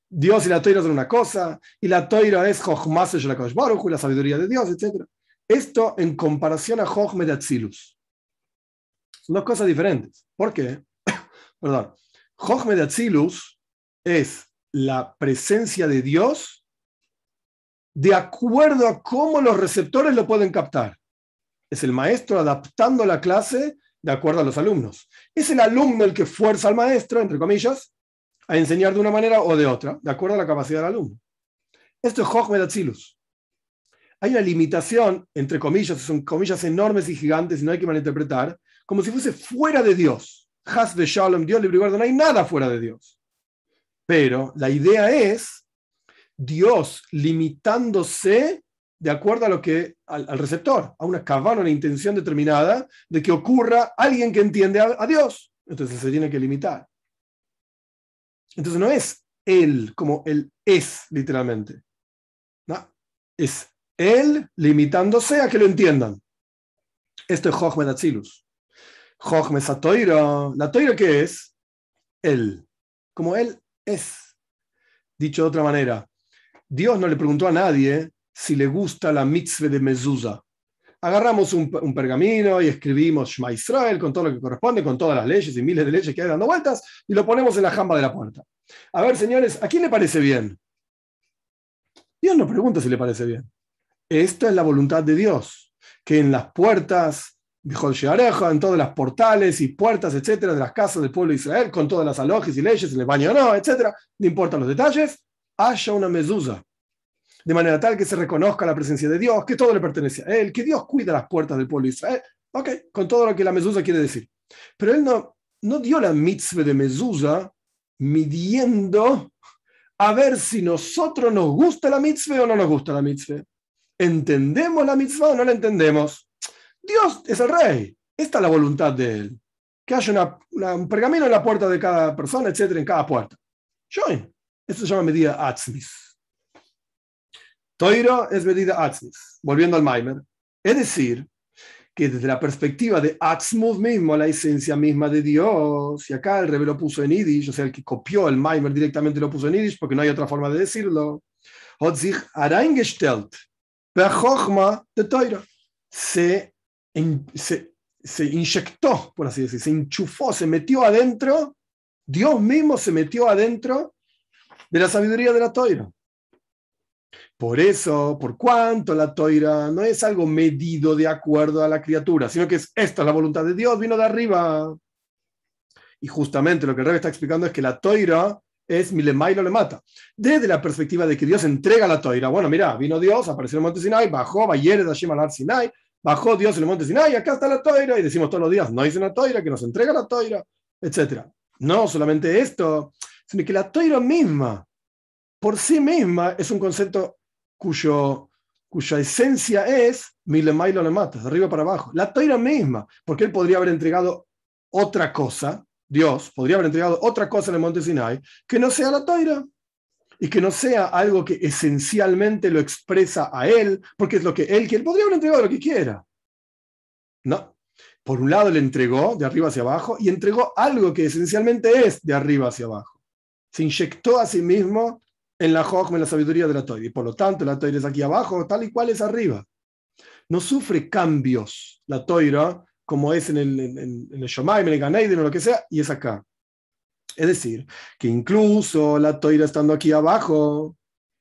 Dios y la Toira son una cosa, y la Toira es Jochmas y la sabiduría de Dios, etc. Esto en comparación a Jochme de Atzilus. Son dos cosas diferentes. ¿Por qué? Perdón. Jochme de Atzilus es la presencia de Dios de acuerdo a cómo los receptores lo pueden captar. Es el maestro adaptando la clase de acuerdo a los alumnos. Es el alumno el que fuerza al maestro, entre comillas, a enseñar de una manera o de otra, de acuerdo a la capacidad del alumno. Esto es Jochme de Atzilus. Hay una limitación, entre comillas, son comillas enormes y gigantes, y no hay que malinterpretar, como si fuese fuera de Dios. Has de Shalom, Dios libre y guarda, no hay nada fuera de Dios. Pero la idea es Dios limitándose de acuerdo a lo que al receptor, a una kavana, una intención determinada de que ocurra alguien que entiende a Dios. Entonces se tiene que limitar. Entonces no es él como él es, literalmente. No, es él limitándose a que lo entiendan. Esto es Jochme de Atzilus. Jochme es a Toira. ¿La Toira qué es? Él. Como él es. Dicho de otra manera, Dios no le preguntó a nadie si le gusta la mitzvah de mezuzá. Agarramos un pergamino y escribimos Shema Israel con todo lo que corresponde, con todas las leyes y miles de leyes que hay dando vueltas, y lo ponemos en la jamba de la puerta. A ver, señores, ¿a quién le parece bien? Dios no pregunta si le parece bien. Esta es la voluntad de Dios, que en las puertas, en todas las portales y puertas, etcétera, de las casas del pueblo de Israel, con todas las alojes y leyes, en el baño o no, etcétera, no importan los detalles, haya una mezuzá. De manera tal que se reconozca la presencia de Dios, que todo le pertenece a Él, que Dios cuida las puertas del pueblo de Israel. Ok, con todo lo que la mezuzá quiere decir. Pero Él no dio la mitzvah de mezuzá midiendo a ver si nosotros nos gusta la mitzvah o no nos gusta la mitzvah. ¿Entendemos la mitzvah o no la entendemos? Dios es el rey. Esta es la voluntad de Él. Que haya un pergamino en la puerta de cada persona, etcétera, en cada puerta. Join. Esto se llama medida atzmis. Toiro es medida atzmis, volviendo al Maimer. Es decir, que desde la perspectiva de Atzmuz mismo, la esencia misma de Dios, y acá el Rebbe lo puso en Yiddish, o sea, el que copió el Maimer directamente lo puso en Yiddish, porque no hay otra forma de decirlo, hat sich hereingestellt, per Chochma de Toiro. Se inyectó, por así decir, se enchufó, se metió adentro, Dios mismo se metió adentro de la sabiduría de la Toira. Por eso, por cuanto la Toira no es algo medido de acuerdo a la criatura, sino que esta es la voluntad de Dios, vino de arriba. Y justamente lo que el Rebbe está explicando es que la Toira es milemailo le mata. Desde la perspectiva de que Dios entrega la toira. Bueno, mira, vino Dios, apareció en el monte Sinai, bajó, Bayered Hashem al Sinai, bajó Dios en el monte Sinai, acá está la toira, y decimos todos los días, no hice una toira, que nos entrega la toira, etc. No solamente esto, sino que la toira misma, por sí misma, es un concepto cuya esencia es milemailo le mata, de arriba para abajo. La toira misma, porque él podría haber entregado otra cosa, Dios podría haber entregado otra cosa en el monte Sinai, que no sea la toira, y que no sea algo que esencialmente lo expresa a él, porque es lo que él quiere. Podría haber entregado lo que quiera. No. Por un lado le entregó de arriba hacia abajo y entregó algo que esencialmente es de arriba hacia abajo. Se inyectó a sí mismo en la Jochma, en la sabiduría de la toira. Y por lo tanto la toira es aquí abajo, tal y cual es arriba. No sufre cambios la toira como es en el Shomayim, en el Gan Eden o lo que sea, y es acá. Es decir, que incluso la toira estando aquí abajo,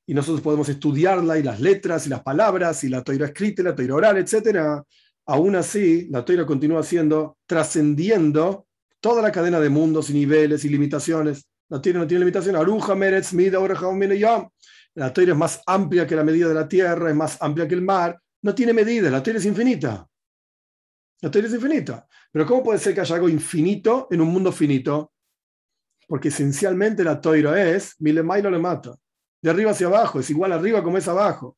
y nosotros podemos estudiarla, y las letras, y las palabras, y la toira escrita, y la toira oral, etc., aún así, la toira continúa siendo, trascendiendo toda la cadena de mundos y niveles y limitaciones. La toira no tiene limitación. Aruja, Meretz, Mida, Oreja, Mineyam. La toira es más amplia que la medida de la tierra, es más amplia que el mar. No tiene medida, la toira es infinita. La toira es infinita. Pero ¿cómo puede ser que haya algo infinito en un mundo finito? Porque esencialmente la toira es milemailo le mata. De arriba hacia abajo, es igual arriba como es abajo.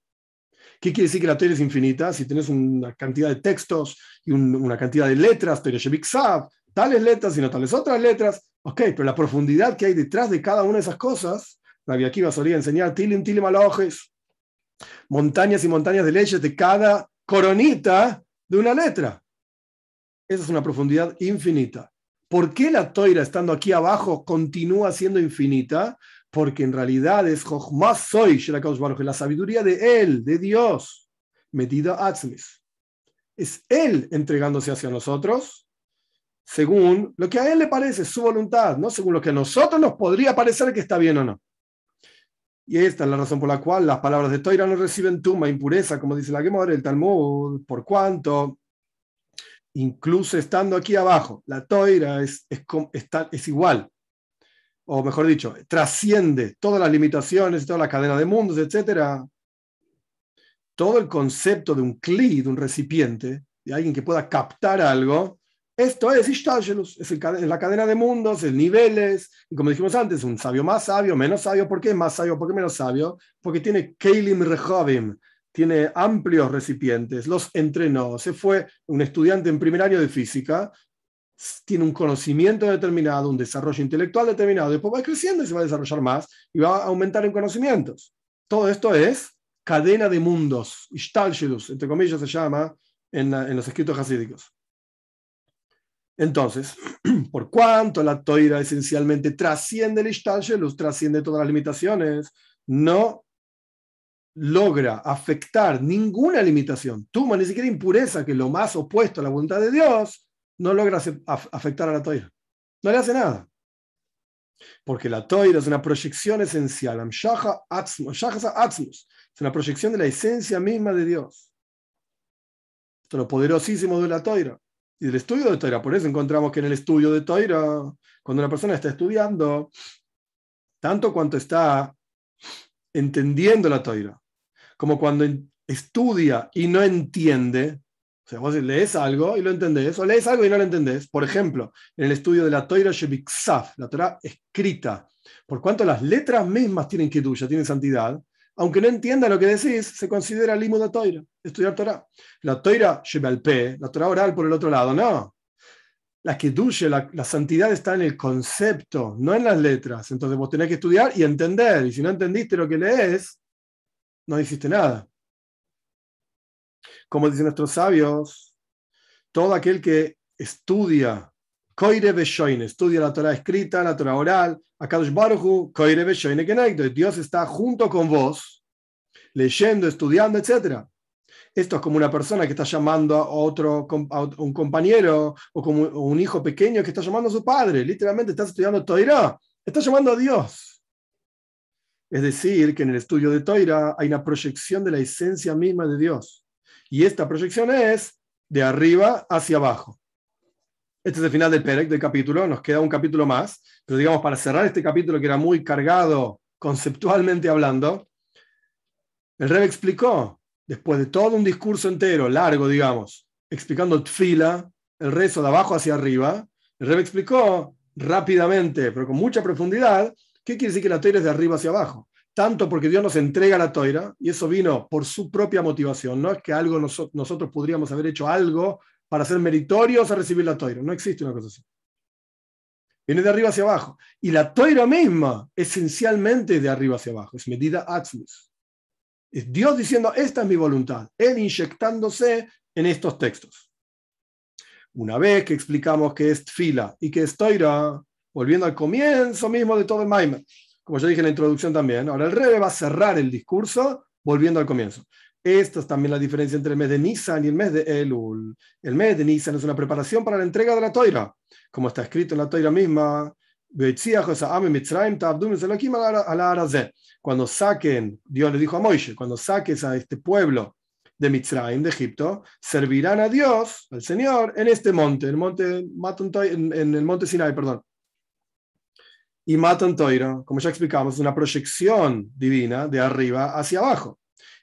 ¿Qué quiere decir que la toira es infinita? Si tenés una cantidad de textos y una cantidad de letras, toira shebiksav, tales letras y no tales otras letras, ok, pero la profundidad que hay detrás de cada una de esas cosas, Rabbi Akiva solía enseñar tilim alojes, montañas y montañas de leyes de cada coronita de una letra. Esa es una profundidad infinita. ¿Por qué la toira, estando aquí abajo, continúa siendo infinita? Porque en realidad es Jochma Soy, la sabiduría de él, de Dios, metida Atzmis. Es él entregándose hacia nosotros según lo que a él le parece, su voluntad, no según lo que a nosotros nos podría parecer que está bien o no. Y esta es la razón por la cual las palabras de toira no reciben tuma, impureza, como dice la Gemara, el Talmud, por cuanto incluso estando aquí abajo, la toira es igual, o mejor dicho, trasciende todas las limitaciones, toda la cadena de mundos, etc. Todo el concepto de un kli, de un recipiente, de alguien que pueda captar algo, esto es Ishtalshelus, es la cadena de mundos, es niveles, y como dijimos antes, un sabio más sabio, menos sabio. ¿Por qué más sabio? ¿Por qué menos sabio? Porque tiene Keilim Rehovim, tiene amplios recipientes, los entrenó, se fue un estudiante en primer año de física, tiene un conocimiento determinado, un desarrollo intelectual determinado, después va creciendo y se va a desarrollar más y va a aumentar en conocimientos. Todo esto es cadena de mundos, Ishtalshelus, entre comillas se llama en los escritos hasídicos. Entonces, por cuanto la toira esencialmente trasciende el Ishtalshelus, trasciende todas las limitaciones, no logra afectar ninguna limitación, tuma ni siquiera impureza, que es lo más opuesto a la voluntad de Dios, no logra afectar a la toira. No le hace nada. Porque la toira es una proyección esencial, es una proyección de la esencia misma de Dios. Esto es lo poderosísimo de la toira y del estudio de toira. Por eso encontramos que en el estudio de toira, cuando una persona está estudiando, tanto cuanto está entendiendo la toira, como cuando estudia y no entiende, o sea, vos lees algo y lo entendés, o lees algo y no lo entendés. Por ejemplo, en el estudio de la Toira Shebiksav, la Torah escrita, por cuanto las letras mismas tienen kedusha, tienen santidad, aunque no entienda lo que decís, se considera limud de Toira, estudiar Torah. La Toira Shebalpeh, la Torah oral por el otro lado, no. La kedusha, la santidad está en el concepto, no en las letras. Entonces vos tenés que estudiar y entender, y si no entendiste lo que lees, no hiciste nada. Como dicen nuestros sabios, todo aquel que estudia Koire Beshoine, estudia la Torah escrita, la Torah oral, Akadosh Baruj Hu, Koire Beshoine Kenegdo, Dios está junto con vos, leyendo, estudiando, etc. Esto es como una persona que está llamando a un compañero, o como un hijo pequeño que está llamando a su padre. Literalmente estás estudiando Torah, estás llamando a Dios. Es decir, que en el estudio de Torah hay una proyección de la esencia misma de Dios. Y esta proyección es de arriba hacia abajo. Este es el final del Perek, del capítulo, nos queda un capítulo más, pero digamos, para cerrar este capítulo que era muy cargado conceptualmente hablando, el Rebbe explicó, después de todo un discurso entero, largo, digamos, explicando tfila, el rezo de abajo hacia arriba, el Rebbe explicó rápidamente, pero con mucha profundidad, qué quiere decir que la toira es de arriba hacia abajo. Tanto porque Dios nos entrega la toira, y eso vino por su propia motivación, no es que algo nosotros podríamos haber hecho algo para ser meritorios a recibir la toira, no existe una cosa así. Viene de arriba hacia abajo. Y la toira misma, esencialmente, es de arriba hacia abajo, es medida atzmus. Es Dios diciendo, esta es mi voluntad, Él inyectándose en estos textos. Una vez que explicamos que es tfila y que es toira, volviendo al comienzo mismo de todo el Maimer, como yo dije en la introducción también, ahora el Rebbe va a cerrar el discurso volviendo al comienzo. Esta es también la diferencia entre el mes de Nisan y el mes de Elul. El mes de Nisan es una preparación para la entrega de la toira, como está escrito en la toira misma, cuando saquen, Dios le dijo a Moisés, cuando saques a este pueblo de Mitzrayim, de Egipto, servirán a Dios, al Señor, en este monte, en el monte Sinai, perdón. Y Matan Toira, como ya explicamos, es una proyección divina de arriba hacia abajo.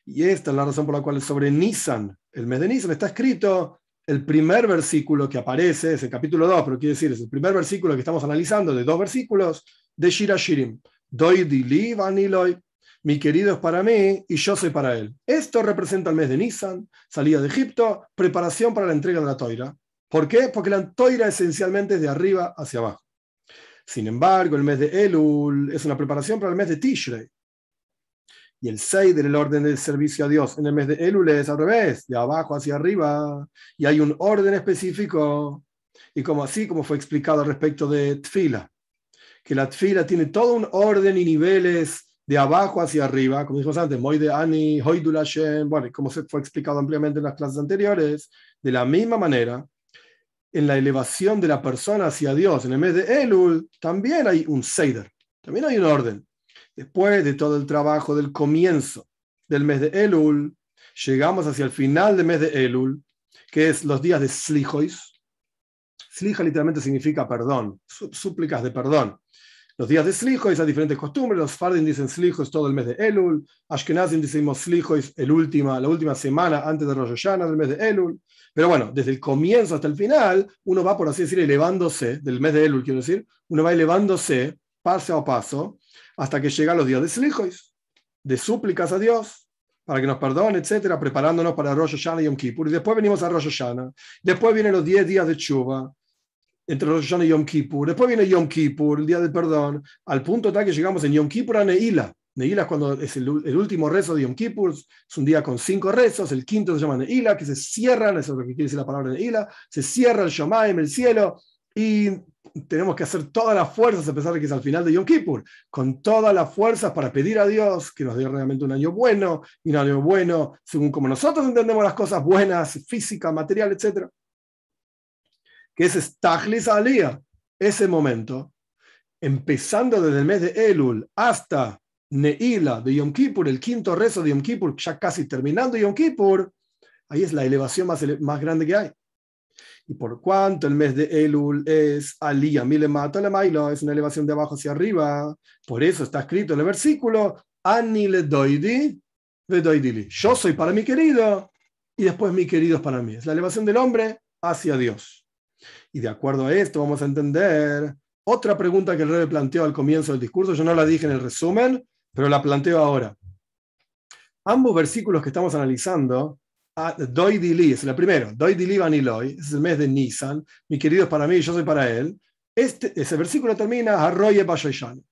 Y esta es la razón por la cual sobre Nisan, el mes de Nisan, está escrito el primer versículo que aparece, es el capítulo 2, pero quiere decir, es el primer versículo que estamos analizando de 2 versículos de Shir Hashirim. Doi dili vaniloi, mi querido es para mí y yo soy para él. Esto representa el mes de Nisan, salida de Egipto, preparación para la entrega de la toira. ¿Por qué? Porque la toira esencialmente es de arriba hacia abajo. Sin embargo, el mes de Elul es una preparación para el mes de Tishrei. Y el Seider, el orden del servicio a Dios, en el mes de Elul es al revés, de abajo hacia arriba. Y hay un orden específico. Y como así como fue explicado respecto de Tfila, que la Tfila tiene todo un orden y niveles de abajo hacia arriba, como dijimos antes, Moide Ani, Hoidul Hashem, bueno, como se fue explicado ampliamente en las clases anteriores, de la misma manera, en la elevación de la persona hacia Dios, en el mes de Elul, también hay un Seider, también hay un orden. Después de todo el trabajo del comienzo del mes de Elul, llegamos hacia el final del mes de Elul, que es los días de Slichois. Slija literalmente significa perdón, súplicas de perdón. Los días de Slichois hay diferentes costumbres. Los Fardim dicen Slichois todo el mes de Elul. Ashkenazim decimos Slichois la última semana antes de Rosh Hashanah del mes de Elul. Pero bueno, desde el comienzo hasta el final, uno va, por así decir, elevándose, del mes de Elul, quiero decir, uno va elevándose paso a paso hasta que llega a los días de Slichois, de súplicas a Dios, para que nos perdone, etcétera, preparándonos para Rosh Hashanah y Yom Kippur. Y después venimos a Rosh Hashanah. Después vienen los 10 días de Tshuva, entre Rosh Hashanah y Yom Kippur. Después viene Yom Kippur, el día del perdón, al punto tal que llegamos en Yom Kippur a Neila. Neila es cuando es el último rezo de Yom Kippur, es un día con 5 rezos, el quinto se llama Neila, que se cierran, eso es lo que quiere decir la palabra Neila, se cierra el Shomayim, el cielo, y tenemos que hacer todas las fuerzas, a pesar de que es al final de Yom Kippur, con todas las fuerzas para pedir a Dios que nos dé realmente un año bueno, y un año bueno según como nosotros entendemos las cosas buenas, física, material, etc. Que es Tachlis Aliyah, ese momento, empezando desde el mes de Elul hasta Neila de Yom Kippur, el quinto rezo de Yom Kippur, ya casi terminando Yom Kippur, ahí es la elevación más grande que hay. Y por cuanto el mes de Elul es Aliyah Milemato Lemailo, es una elevación de abajo hacia arriba, por eso está escrito en el versículo, Ani le doidi, vedoidili. Yo soy para mi querido, y después mi querido es para mí. Es la elevación del hombre hacia Dios. Y de acuerdo a esto vamos a entender otra pregunta que el Rebbe planteó al comienzo del discurso. Yo no la dije en el resumen, pero la planteo ahora. Ambos versículos que estamos analizando, Doi Dili, es el primero, Doi Dili Vaniloi, es el mes de Nisan, mi querido es para mí, yo soy para él. Ese versículo termina, Arroye Bashoyshani,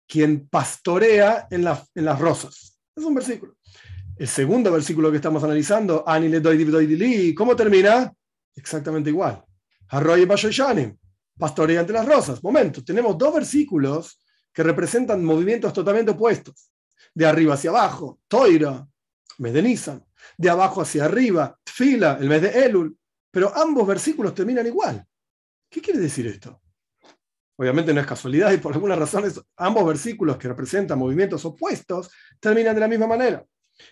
quien pastorea en las rosas. Es un versículo. El segundo versículo que estamos analizando, Anile Doi Dili, ¿cómo termina? Exactamente igual. Arroye Bashoyshani, pastorea entre las rosas. Momento, tenemos 2 versículos que representan movimientos totalmente opuestos. De arriba hacia abajo, Toira, mes de Nisan. De abajo hacia arriba, Tfila, el mes de Elul. Pero ambos versículos terminan igual. ¿Qué quiere decir esto? Obviamente no es casualidad y por alguna razón ambos versículos que representan movimientos opuestos terminan de la misma manera.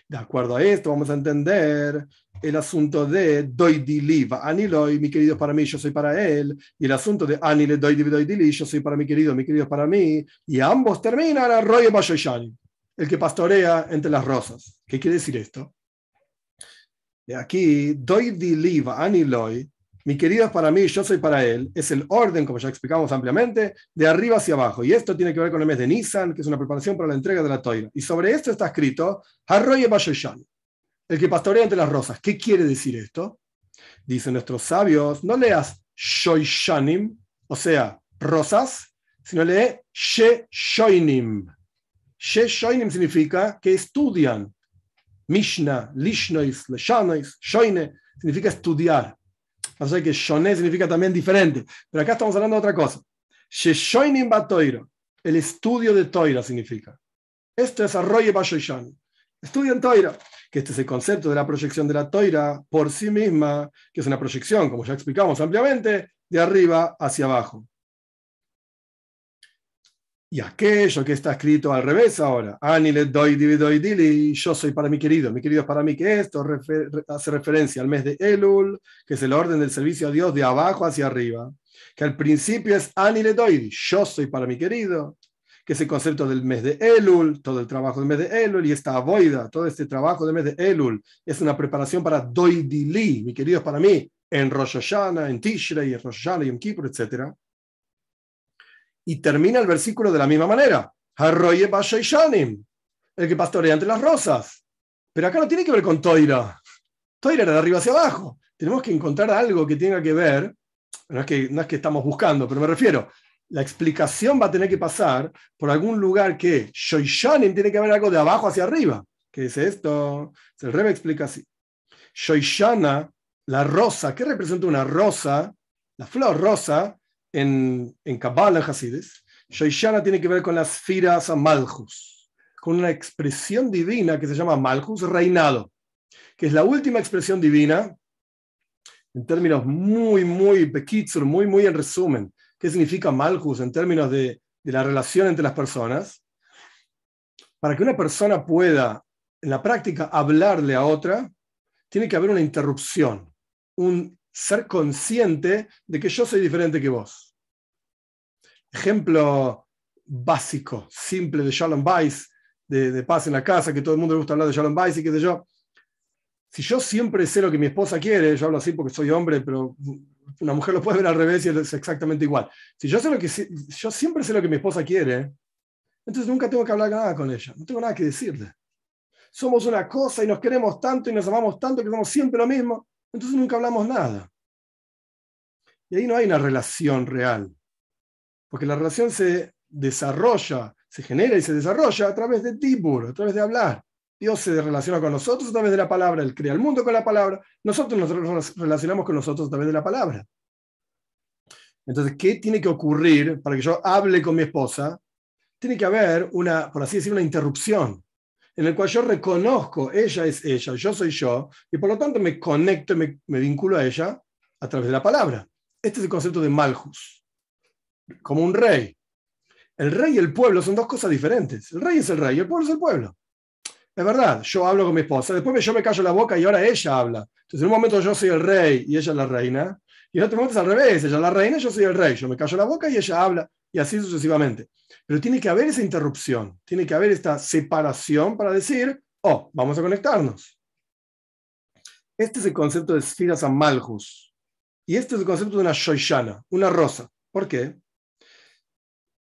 De acuerdo a esto, vamos a entender el asunto de doidili, aniloi, mi querido es para mí, yo soy para él, y el asunto de anile doidili, yo soy para mi querido es para mí, y ambos terminan a roye bashoshani, el que pastorea entre las rosas. ¿Qué quiere decir esto? De aquí, doidili, aniloi, mi querido es para mí, yo soy para él, es el orden, como ya explicamos ampliamente, de arriba hacia abajo. Y esto tiene que ver con el mes de Nisan, que es una preparación para la entrega de la Toira. Y sobre esto está escrito, Harroye Bashoshani, el que pastorea entre las rosas. ¿Qué quiere decir esto? Dicen nuestros sabios, no leas Shoishanim, o sea, rosas, sino lee She-Shoinim. She-Shoinim significa que estudian. Mishnah, Lishnois, Leshanois, Shoine, significa estudiar. O sea que Shoné significa también diferente. Pero acá estamos hablando de otra cosa. Sheshoinim batoiro. El estudio de Toira significa. Esto es Arroye Bashoshani. Estudian Toira. Que este es el concepto de la proyección de la Toira por sí misma, que es una proyección, como ya explicamos ampliamente, de arriba hacia abajo. Y aquello que está escrito al revés ahora, Anile doi dili, yo soy para mi querido es para mí, que esto hace referencia al mes de Elul, que es el orden del servicio a Dios de abajo hacia arriba, que al principio es Anile doidi, yo soy para mi querido, que es el concepto del mes de Elul, todo el trabajo del mes de Elul, y esta avoida, todo este trabajo del mes de Elul, es una preparación para doidili, mi querido es para mí, en Rosh Hashanah, en Tishrei, en Rosh Hashanah, en Kippur, etc. Y termina el versículo de la misma manera. Harroye Bashoishanim, el que pastorea entre las rosas. Pero acá no tiene que ver con Toira. Toira era de arriba hacia abajo. Tenemos que encontrar algo que tenga que ver, no es que estamos buscando, pero me refiero, la explicación va a tener que pasar por algún lugar que Shoishanim tiene que ver algo de abajo hacia arriba. ¿Qué es esto? El Rebbe explica así. Shoishana, la rosa, ¿qué representa una rosa? La flor rosa, en Kabbalah, en Hasidus, Shoishana tiene que ver con las firas a Malchus, con una expresión divina que se llama Malchus, reinado, que es la última expresión divina, en términos muy pekitzur, muy en resumen. ¿Qué significa Malchus en términos de la relación entre las personas? Para que una persona pueda, en la práctica, hablarle a otra, tiene que haber una interrupción, un ser consciente de que yo soy diferente que vos. Ejemplo básico, simple de Shalom Bayis, de paz en la casa, que todo el mundo le gusta hablar de Shalom Bayis y qué sé yo. Si yo siempre sé lo que mi esposa quiere, yo hablo así porque soy hombre, pero una mujer lo puede ver al revés y es exactamente igual. Si yo siempre sé lo que mi esposa quiere, entonces nunca tengo que hablar nada con ella, no tengo nada que decirle. Somos una cosa y nos queremos tanto y nos amamos tanto que somos siempre lo mismo, entonces nunca hablamos nada. Y ahí no hay una relación real, porque la relación se desarrolla, se genera y se desarrolla a través de Dibur, a través de hablar. Dios se relaciona con nosotros a través de la palabra, Él crea el mundo con la palabra, nosotros nos relacionamos con nosotros a través de la palabra. Entonces, ¿qué tiene que ocurrir para que yo hable con mi esposa? Tiene que haber una, por así decir, una interrupción, en el cual yo reconozco, ella es ella, yo soy yo, y por lo tanto me conecto, me vinculo a ella a través de la palabra. Este es el concepto de Malchus, como un rey. El rey y el pueblo son dos cosas diferentes. El rey es el rey y el pueblo es el pueblo. Es verdad, yo hablo con mi esposa, después yo me callo la boca y ahora ella habla. Entonces en un momento yo soy el rey y ella es la reina, y en otro momento es al revés, ella es la reina y yo soy el rey. Yo me callo la boca y ella habla, y así sucesivamente. Pero tiene que haber esa interrupción, tiene que haber esta separación para decir, oh, vamos a conectarnos. Este es el concepto de Sfiras a Malchus. Y este es el concepto de una Shoishana, una rosa. ¿Por qué?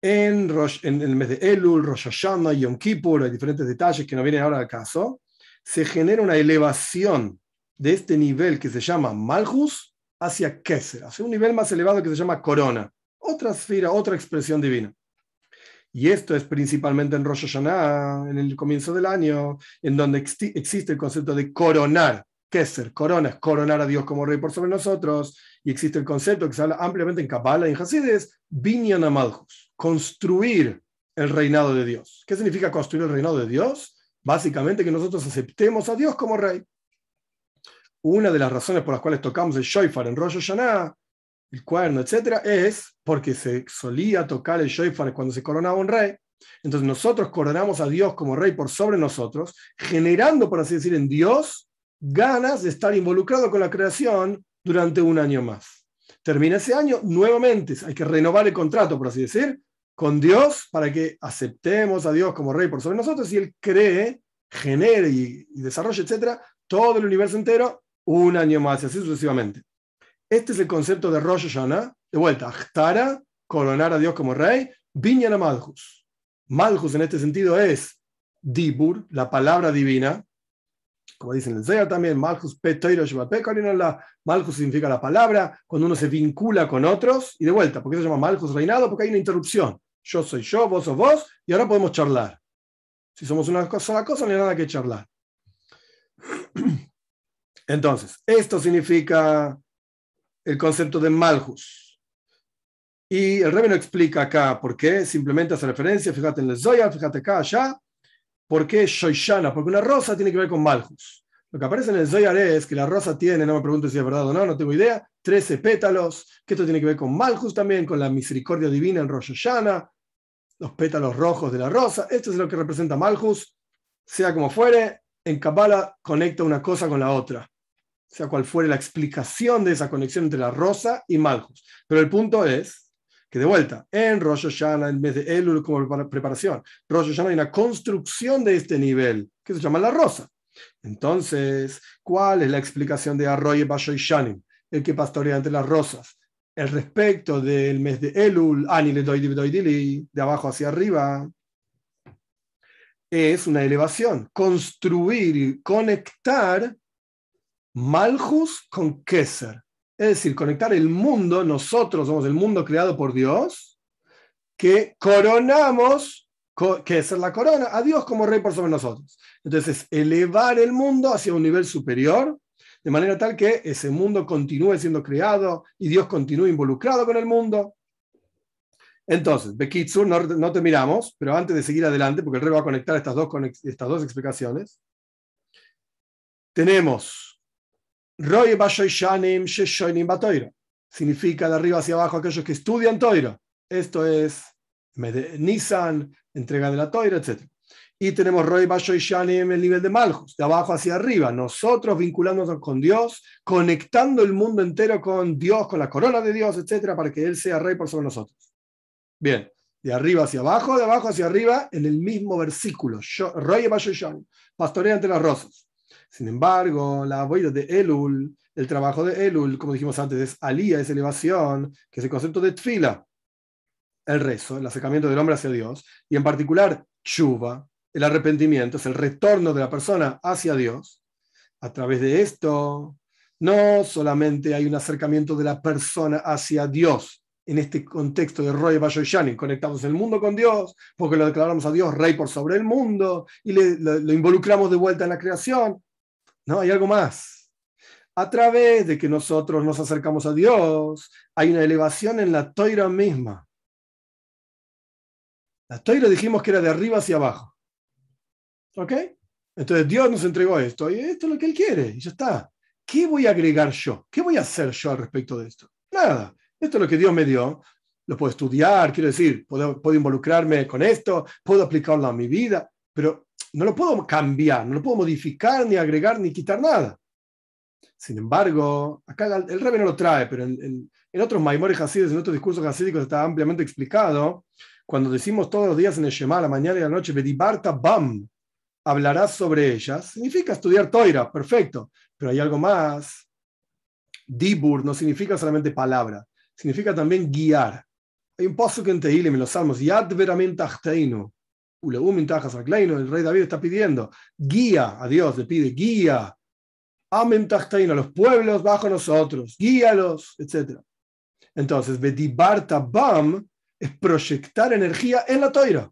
En el mes de Elul, Rosh Hashanah, Yom Kippur, hay diferentes detalles que no vienen ahora al caso, se genera una elevación de este nivel que se llama Malchus hacia Keser, hacia un nivel más elevado que se llama corona, otra esfera, otra expresión divina. Y esto es principalmente en Rosh Hashanah, en el comienzo del año, en donde existe el concepto de coronar. Keser, corona, es coronar a Dios como rey por sobre nosotros, y existe el concepto que se habla ampliamente en Kabbalah y en Hasidus, Binyan HaMalchus, construir el reinado de Dios. ¿Qué significa construir el reinado de Dios? Básicamente que nosotros aceptemos a Dios como rey. Una de las razones por las cuales tocamos el shofar en Rosh Hashanah, el cuerno, etc., es porque se solía tocar el shofar cuando se coronaba un rey, Entonces nosotros coronamos a Dios como rey por sobre nosotros, generando, por así decir, en Dios ganas de estar involucrado con la creación durante un año más. Termina ese año, nuevamente hay que renovar el contrato, por así decir, con Dios para que aceptemos a Dios como rey por sobre nosotros y Él cree, genere y desarrolle, etcétera, todo el universo entero un año más y así sucesivamente. Este es el concepto de Rosh Hashanah. De vuelta, Achtara, coronar a Dios como rey, Binyan Malchus. Malchus en este sentido es Dibur, la palabra divina. Como dicen en el Zohar también, Malchus Petoiro Shvape, Malchus significa la palabra, cuando uno se vincula con otros, y de vuelta, ¿por qué se llama Malchus reinado? Porque hay una interrupción. Yo soy yo, vos sos vos, y ahora podemos charlar. Si somos una sola cosa, no hay nada que charlar. Entonces, esto significa el concepto de Malchus. Y el Rebbe no explica acá por qué, simplemente hace referencia, fíjate en el Zohar, fíjate acá, allá, por qué Shoshana, porque una rosa tiene que ver con Malchus. Lo que aparece en el Zohar es que la rosa tiene, no me pregunto si es verdad o no, no tengo idea, 13 pétalos, que esto tiene que ver con Malchus también, con la misericordia divina en Rosh Hashanah, los pétalos rojos de la rosa, esto es lo que representa Malchus, sea como fuere, en Kabbalah conecta una cosa con la otra, sea cual fuere la explicación de esa conexión entre la rosa y Malchus. Pero el punto es que de vuelta, en Rosh Hashanah, en vez de Elul como preparación, Rosh Hashanah hay una construcción de este nivel, que se llama la rosa. Entonces, ¿cuál es la explicación de Arroye Bashoy Shanim, el que pastorea entre las rosas? El respecto del mes de Elul, Anile Doidili, de abajo hacia arriba, es una elevación, construir y conectar Malchus con Keser. Es decir, conectar el mundo, nosotros somos el mundo creado por Dios, que coronamos, Keser la corona, a Dios como rey por sobre nosotros. Entonces, elevar el mundo hacia un nivel superior, de manera tal que ese mundo continúe siendo creado y Dios continúe involucrado con el mundo. Entonces, Bekitsur, no te miramos, pero antes de seguir adelante, porque el rey va a conectar estas dos explicaciones, tenemos Roye Bashoy Shanim Sheshoinim Batoira. Significa de arriba hacia abajo aquellos que estudian Toira. Esto es Nisan, entrega de la Toira, etc. Y tenemos Roye Bashoy Shanim, el nivel de Malchus, de abajo hacia arriba. Nosotros vinculándonos con Dios, conectando el mundo entero con Dios, con la corona de Dios, etc., para que Él sea rey por sobre nosotros. Bien, de arriba hacia abajo, de abajo hacia arriba, en el mismo versículo. Roye Bashoy Shanim, pastorea entre las rosas. Sin embargo, la avoida de Elul, el trabajo de Elul, como dijimos antes, es alía, es elevación, que es el concepto de tfila, el rezo, el acercamiento del hombre hacia Dios, y en particular, tshuva, el arrepentimiento, es el retorno de la persona hacia Dios. A través de esto, no solamente hay un acercamiento de la persona hacia Dios, en este contexto de Roy Bashoy Shanim, conectamos el mundo con Dios, porque lo declaramos a Dios rey por sobre el mundo, y lo involucramos de vuelta en la creación. No, hay algo más. A través de que nosotros nos acercamos a Dios, hay una elevación en la Toira misma. La Toira dijimos que era de arriba hacia abajo. ¿Ok? Entonces Dios nos entregó esto, y esto es lo que Él quiere, y ya está. ¿Qué voy a agregar yo? ¿Qué voy a hacer yo al respecto de esto? Nada. Esto es lo que Dios me dio. Lo puedo estudiar, quiero decir, puedo involucrarme con esto, puedo aplicarlo a mi vida, pero no lo puedo cambiar, no lo puedo modificar, ni agregar, ni quitar nada. Sin embargo, acá el Rebbe no lo trae, pero en otros Maimores Hasides, en otros discursos hasídicos está ampliamente explicado, cuando decimos todos los días en el Shema, a la mañana y a la noche, Vedibarta Bam, hablarás sobre ellas, significa estudiar Toira, perfecto, pero hay algo más. Dibur no significa solamente palabra, significa también guiar. Hay un pasuk en Tehilim, en los Salmos, Yad veramente achteinu, el rey David está pidiendo, guía a Dios, le pide guía, amen tachteinu, a los pueblos bajo nosotros, guíalos, etc. Entonces, Bedibarta Bam es proyectar energía en la Toira.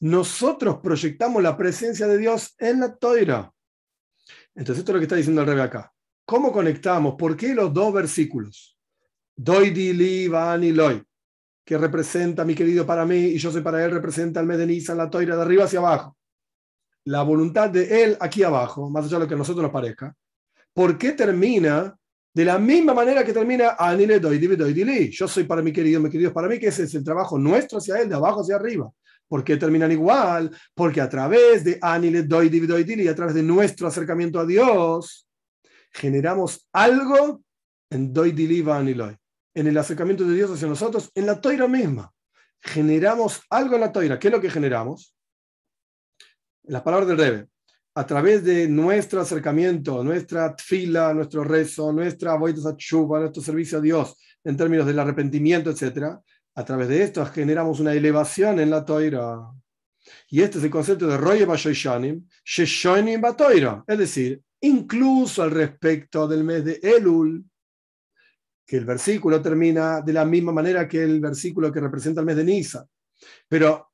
Nosotros proyectamos la presencia de Dios en la Toira. Entonces, esto es lo que está diciendo el Rebbe acá. ¿Cómo conectamos? ¿Por qué los dos versículos? Doidi li vani loy, que representa mi querido para mí y yo soy para él, representa el mes de Nisan, la Toira, de arriba hacia abajo. La voluntad de él aquí abajo, más allá de lo que a nosotros nos parezca. ¿Por qué termina de la misma manera que termina Anile doidi doidi li? Yo soy para mi querido es para mí, que ese es el trabajo nuestro hacia él, de abajo hacia arriba. ¿Por qué terminan igual? Porque a través de Anile Doi Divi Doi Dili, a través de nuestro acercamiento a Dios, generamos algo en Doi Dili Va Aniloi, en el acercamiento de Dios hacia nosotros, en la Toira misma. Generamos algo en la Toira. ¿Qué es lo que generamos? En las palabras del Rebbe, a través de nuestro acercamiento, nuestra tfila, nuestro rezo, nuestra avodas tshuva, nuestro servicio a Dios, en términos del arrepentimiento, etc., a través de esto generamos una elevación en la Toira. Y este es el concepto de Roye Bashoishanim, Sheshonim Batoira. Es decir, incluso al respecto del mes de Elul, que el versículo termina de la misma manera que el versículo que representa el mes de Nisan. Pero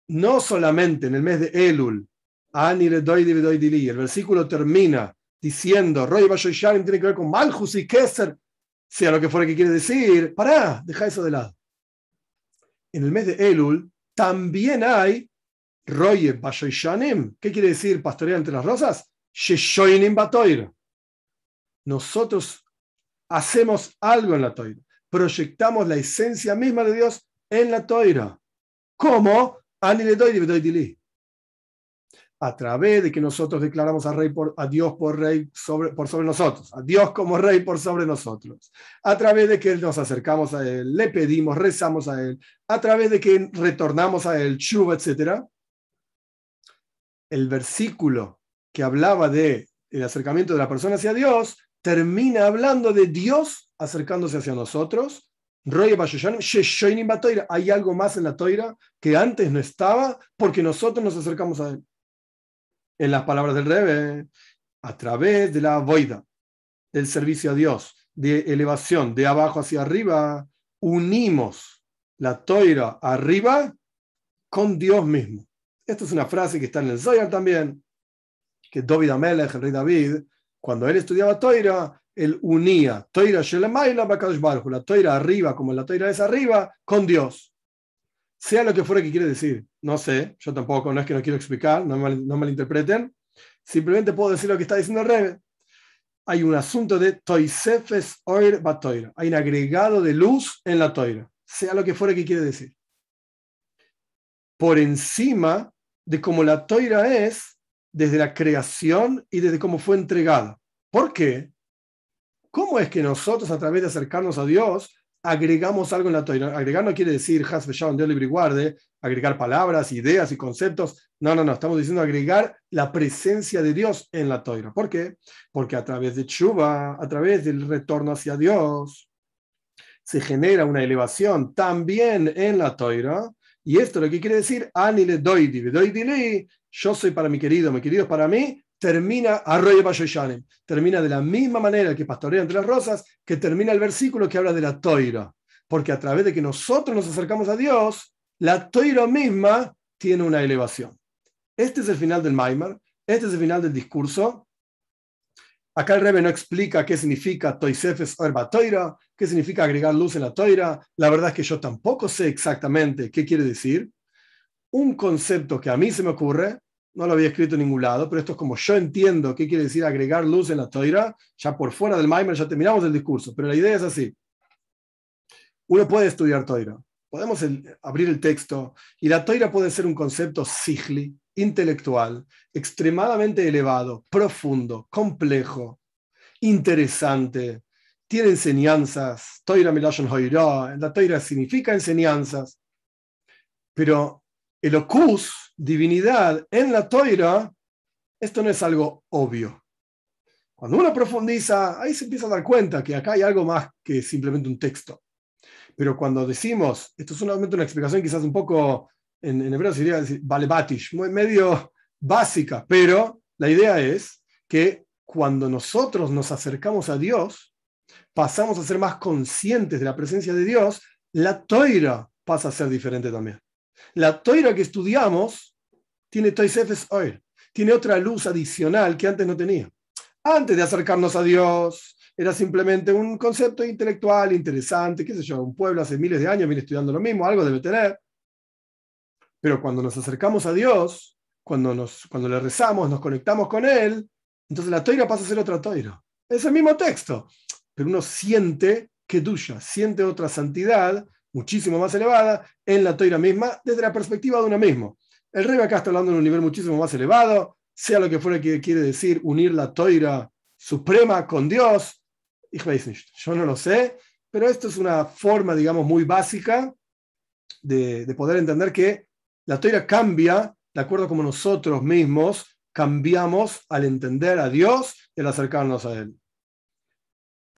no solamente en el mes de Elul, el versículo termina diciendo, Roye Bashoishanim tiene que ver con Malchus y Keser, sea lo que fuera que quiere decir. Pará, deja eso de lado. En el mes de Elul también hay Roye Bashoishanim. ¿Qué quiere decir pastorear entre las rosas? Sheshoinim Batoira. Nosotros hacemos algo en la Toira. Proyectamos la esencia misma de Dios en la Toira. ¿Cómo? A través de que nosotros declaramos a Dios por rey por sobre nosotros, a Dios como rey por sobre nosotros, a través de que nos acercamos a Él, le pedimos, rezamos a Él, a través de que retornamos a Él, Shuva, etc. El versículo que hablaba del acercamiento de la persona hacia Dios termina hablando de Dios acercándose hacia nosotros. Hay algo más en la Toira que antes no estaba porque nosotros nos acercamos a Él. En las palabras del Rebbe, a través de la voida, del servicio a Dios, de elevación de abajo hacia arriba, unimos la Toira arriba con Dios mismo. Esta es una frase que está en el Zohar también, que David Amelech, el rey David, cuando él estudiaba Toira, él unía Toira Shelemaila Bakadosh Baruj Hu, la Toira arriba como la Toira es arriba, con Dios. Sea lo que fuera que quiere decir, no sé, yo tampoco, no es que no quiero explicar, no me lo interpreten, simplemente puedo decir lo que está diciendo el Rebbe. Hay un asunto de Toisefes Oir Batoira, hay un agregado de luz en la Toira, sea lo que fuera que quiere decir. Por encima de cómo la Toira es desde la creación y desde cómo fue entregada. ¿Por qué? ¿Cómo es que nosotros, a través de acercarnos a Dios, agregamos algo en la Toira? Agregar no quiere decir Has Vesham Dios libre y guarde, agregar palabras, ideas y conceptos. No, estamos diciendo agregar la presencia de Dios en la Toira. ¿Por qué? Porque a través de Tshuva, a través del retorno hacia Dios, se genera una elevación también en la Toira. Y esto lo que quiere decir, Anile Doidili, yo soy para mi querido es para mí, termina Arroyo Bashoishanim, termina de la misma manera que pastorea entre las rosas, que termina el versículo que habla de la Toira, porque a través de que nosotros nos acercamos a Dios, la Toira misma tiene una elevación. Este es el final del Maimar, este es el final del discurso. Acá el Rebbe no explica qué significa Toisefes Orba Toira, qué significa agregar luz en la Toira. La verdad es que yo tampoco sé exactamente qué quiere decir. Un concepto que a mí se me ocurre, no lo había escrito en ningún lado, pero esto es como yo entiendo qué quiere decir agregar luz en la Toira. Ya por fuera del Maimer ya terminamos el discurso, pero la idea es así. Uno puede estudiar Toira, podemos abrir el texto, y la Toira puede ser un concepto sigli, intelectual, extremadamente elevado, profundo, complejo, interesante, tiene enseñanzas. Toira Milashon Hoira, la Toira significa enseñanzas, pero el ocus, divinidad, en la Toira, esto no es algo obvio. Cuando uno profundiza, ahí se empieza a dar cuenta que acá hay algo más que simplemente un texto. Pero cuando decimos, esto es solamente una explicación quizás un poco, en hebreo se diría balebatish, medio básica, pero la idea es que cuando nosotros nos acercamos a Dios, pasamos a ser más conscientes de la presencia de Dios, la Toira pasa a ser diferente también. La Toira que estudiamos tiene Toisefes Oir, tiene otra luz adicional que antes no tenía. Antes de acercarnos a Dios, era simplemente un concepto intelectual interesante, qué sé yo, un pueblo hace miles de años viene estudiando lo mismo, algo debe tener. Pero cuando nos acercamos a Dios, cuando le rezamos, nos conectamos con Él, entonces la Toira pasa a ser otra Toira. Es el mismo texto, pero uno siente Kedusha, siente otra santidad muchísimo más elevada en la Toira misma, desde la perspectiva de uno mismo. El Rebbe acá está hablando de un nivel muchísimo más elevado, sea lo que fuera que quiere decir unir la Toira suprema con Dios. Ich weiß nicht, yo no lo sé, pero esto es una forma, digamos, muy básica de poder entender que la Toira cambia de acuerdo a como nosotros mismos cambiamos al entender a Dios y al acercarnos a Él.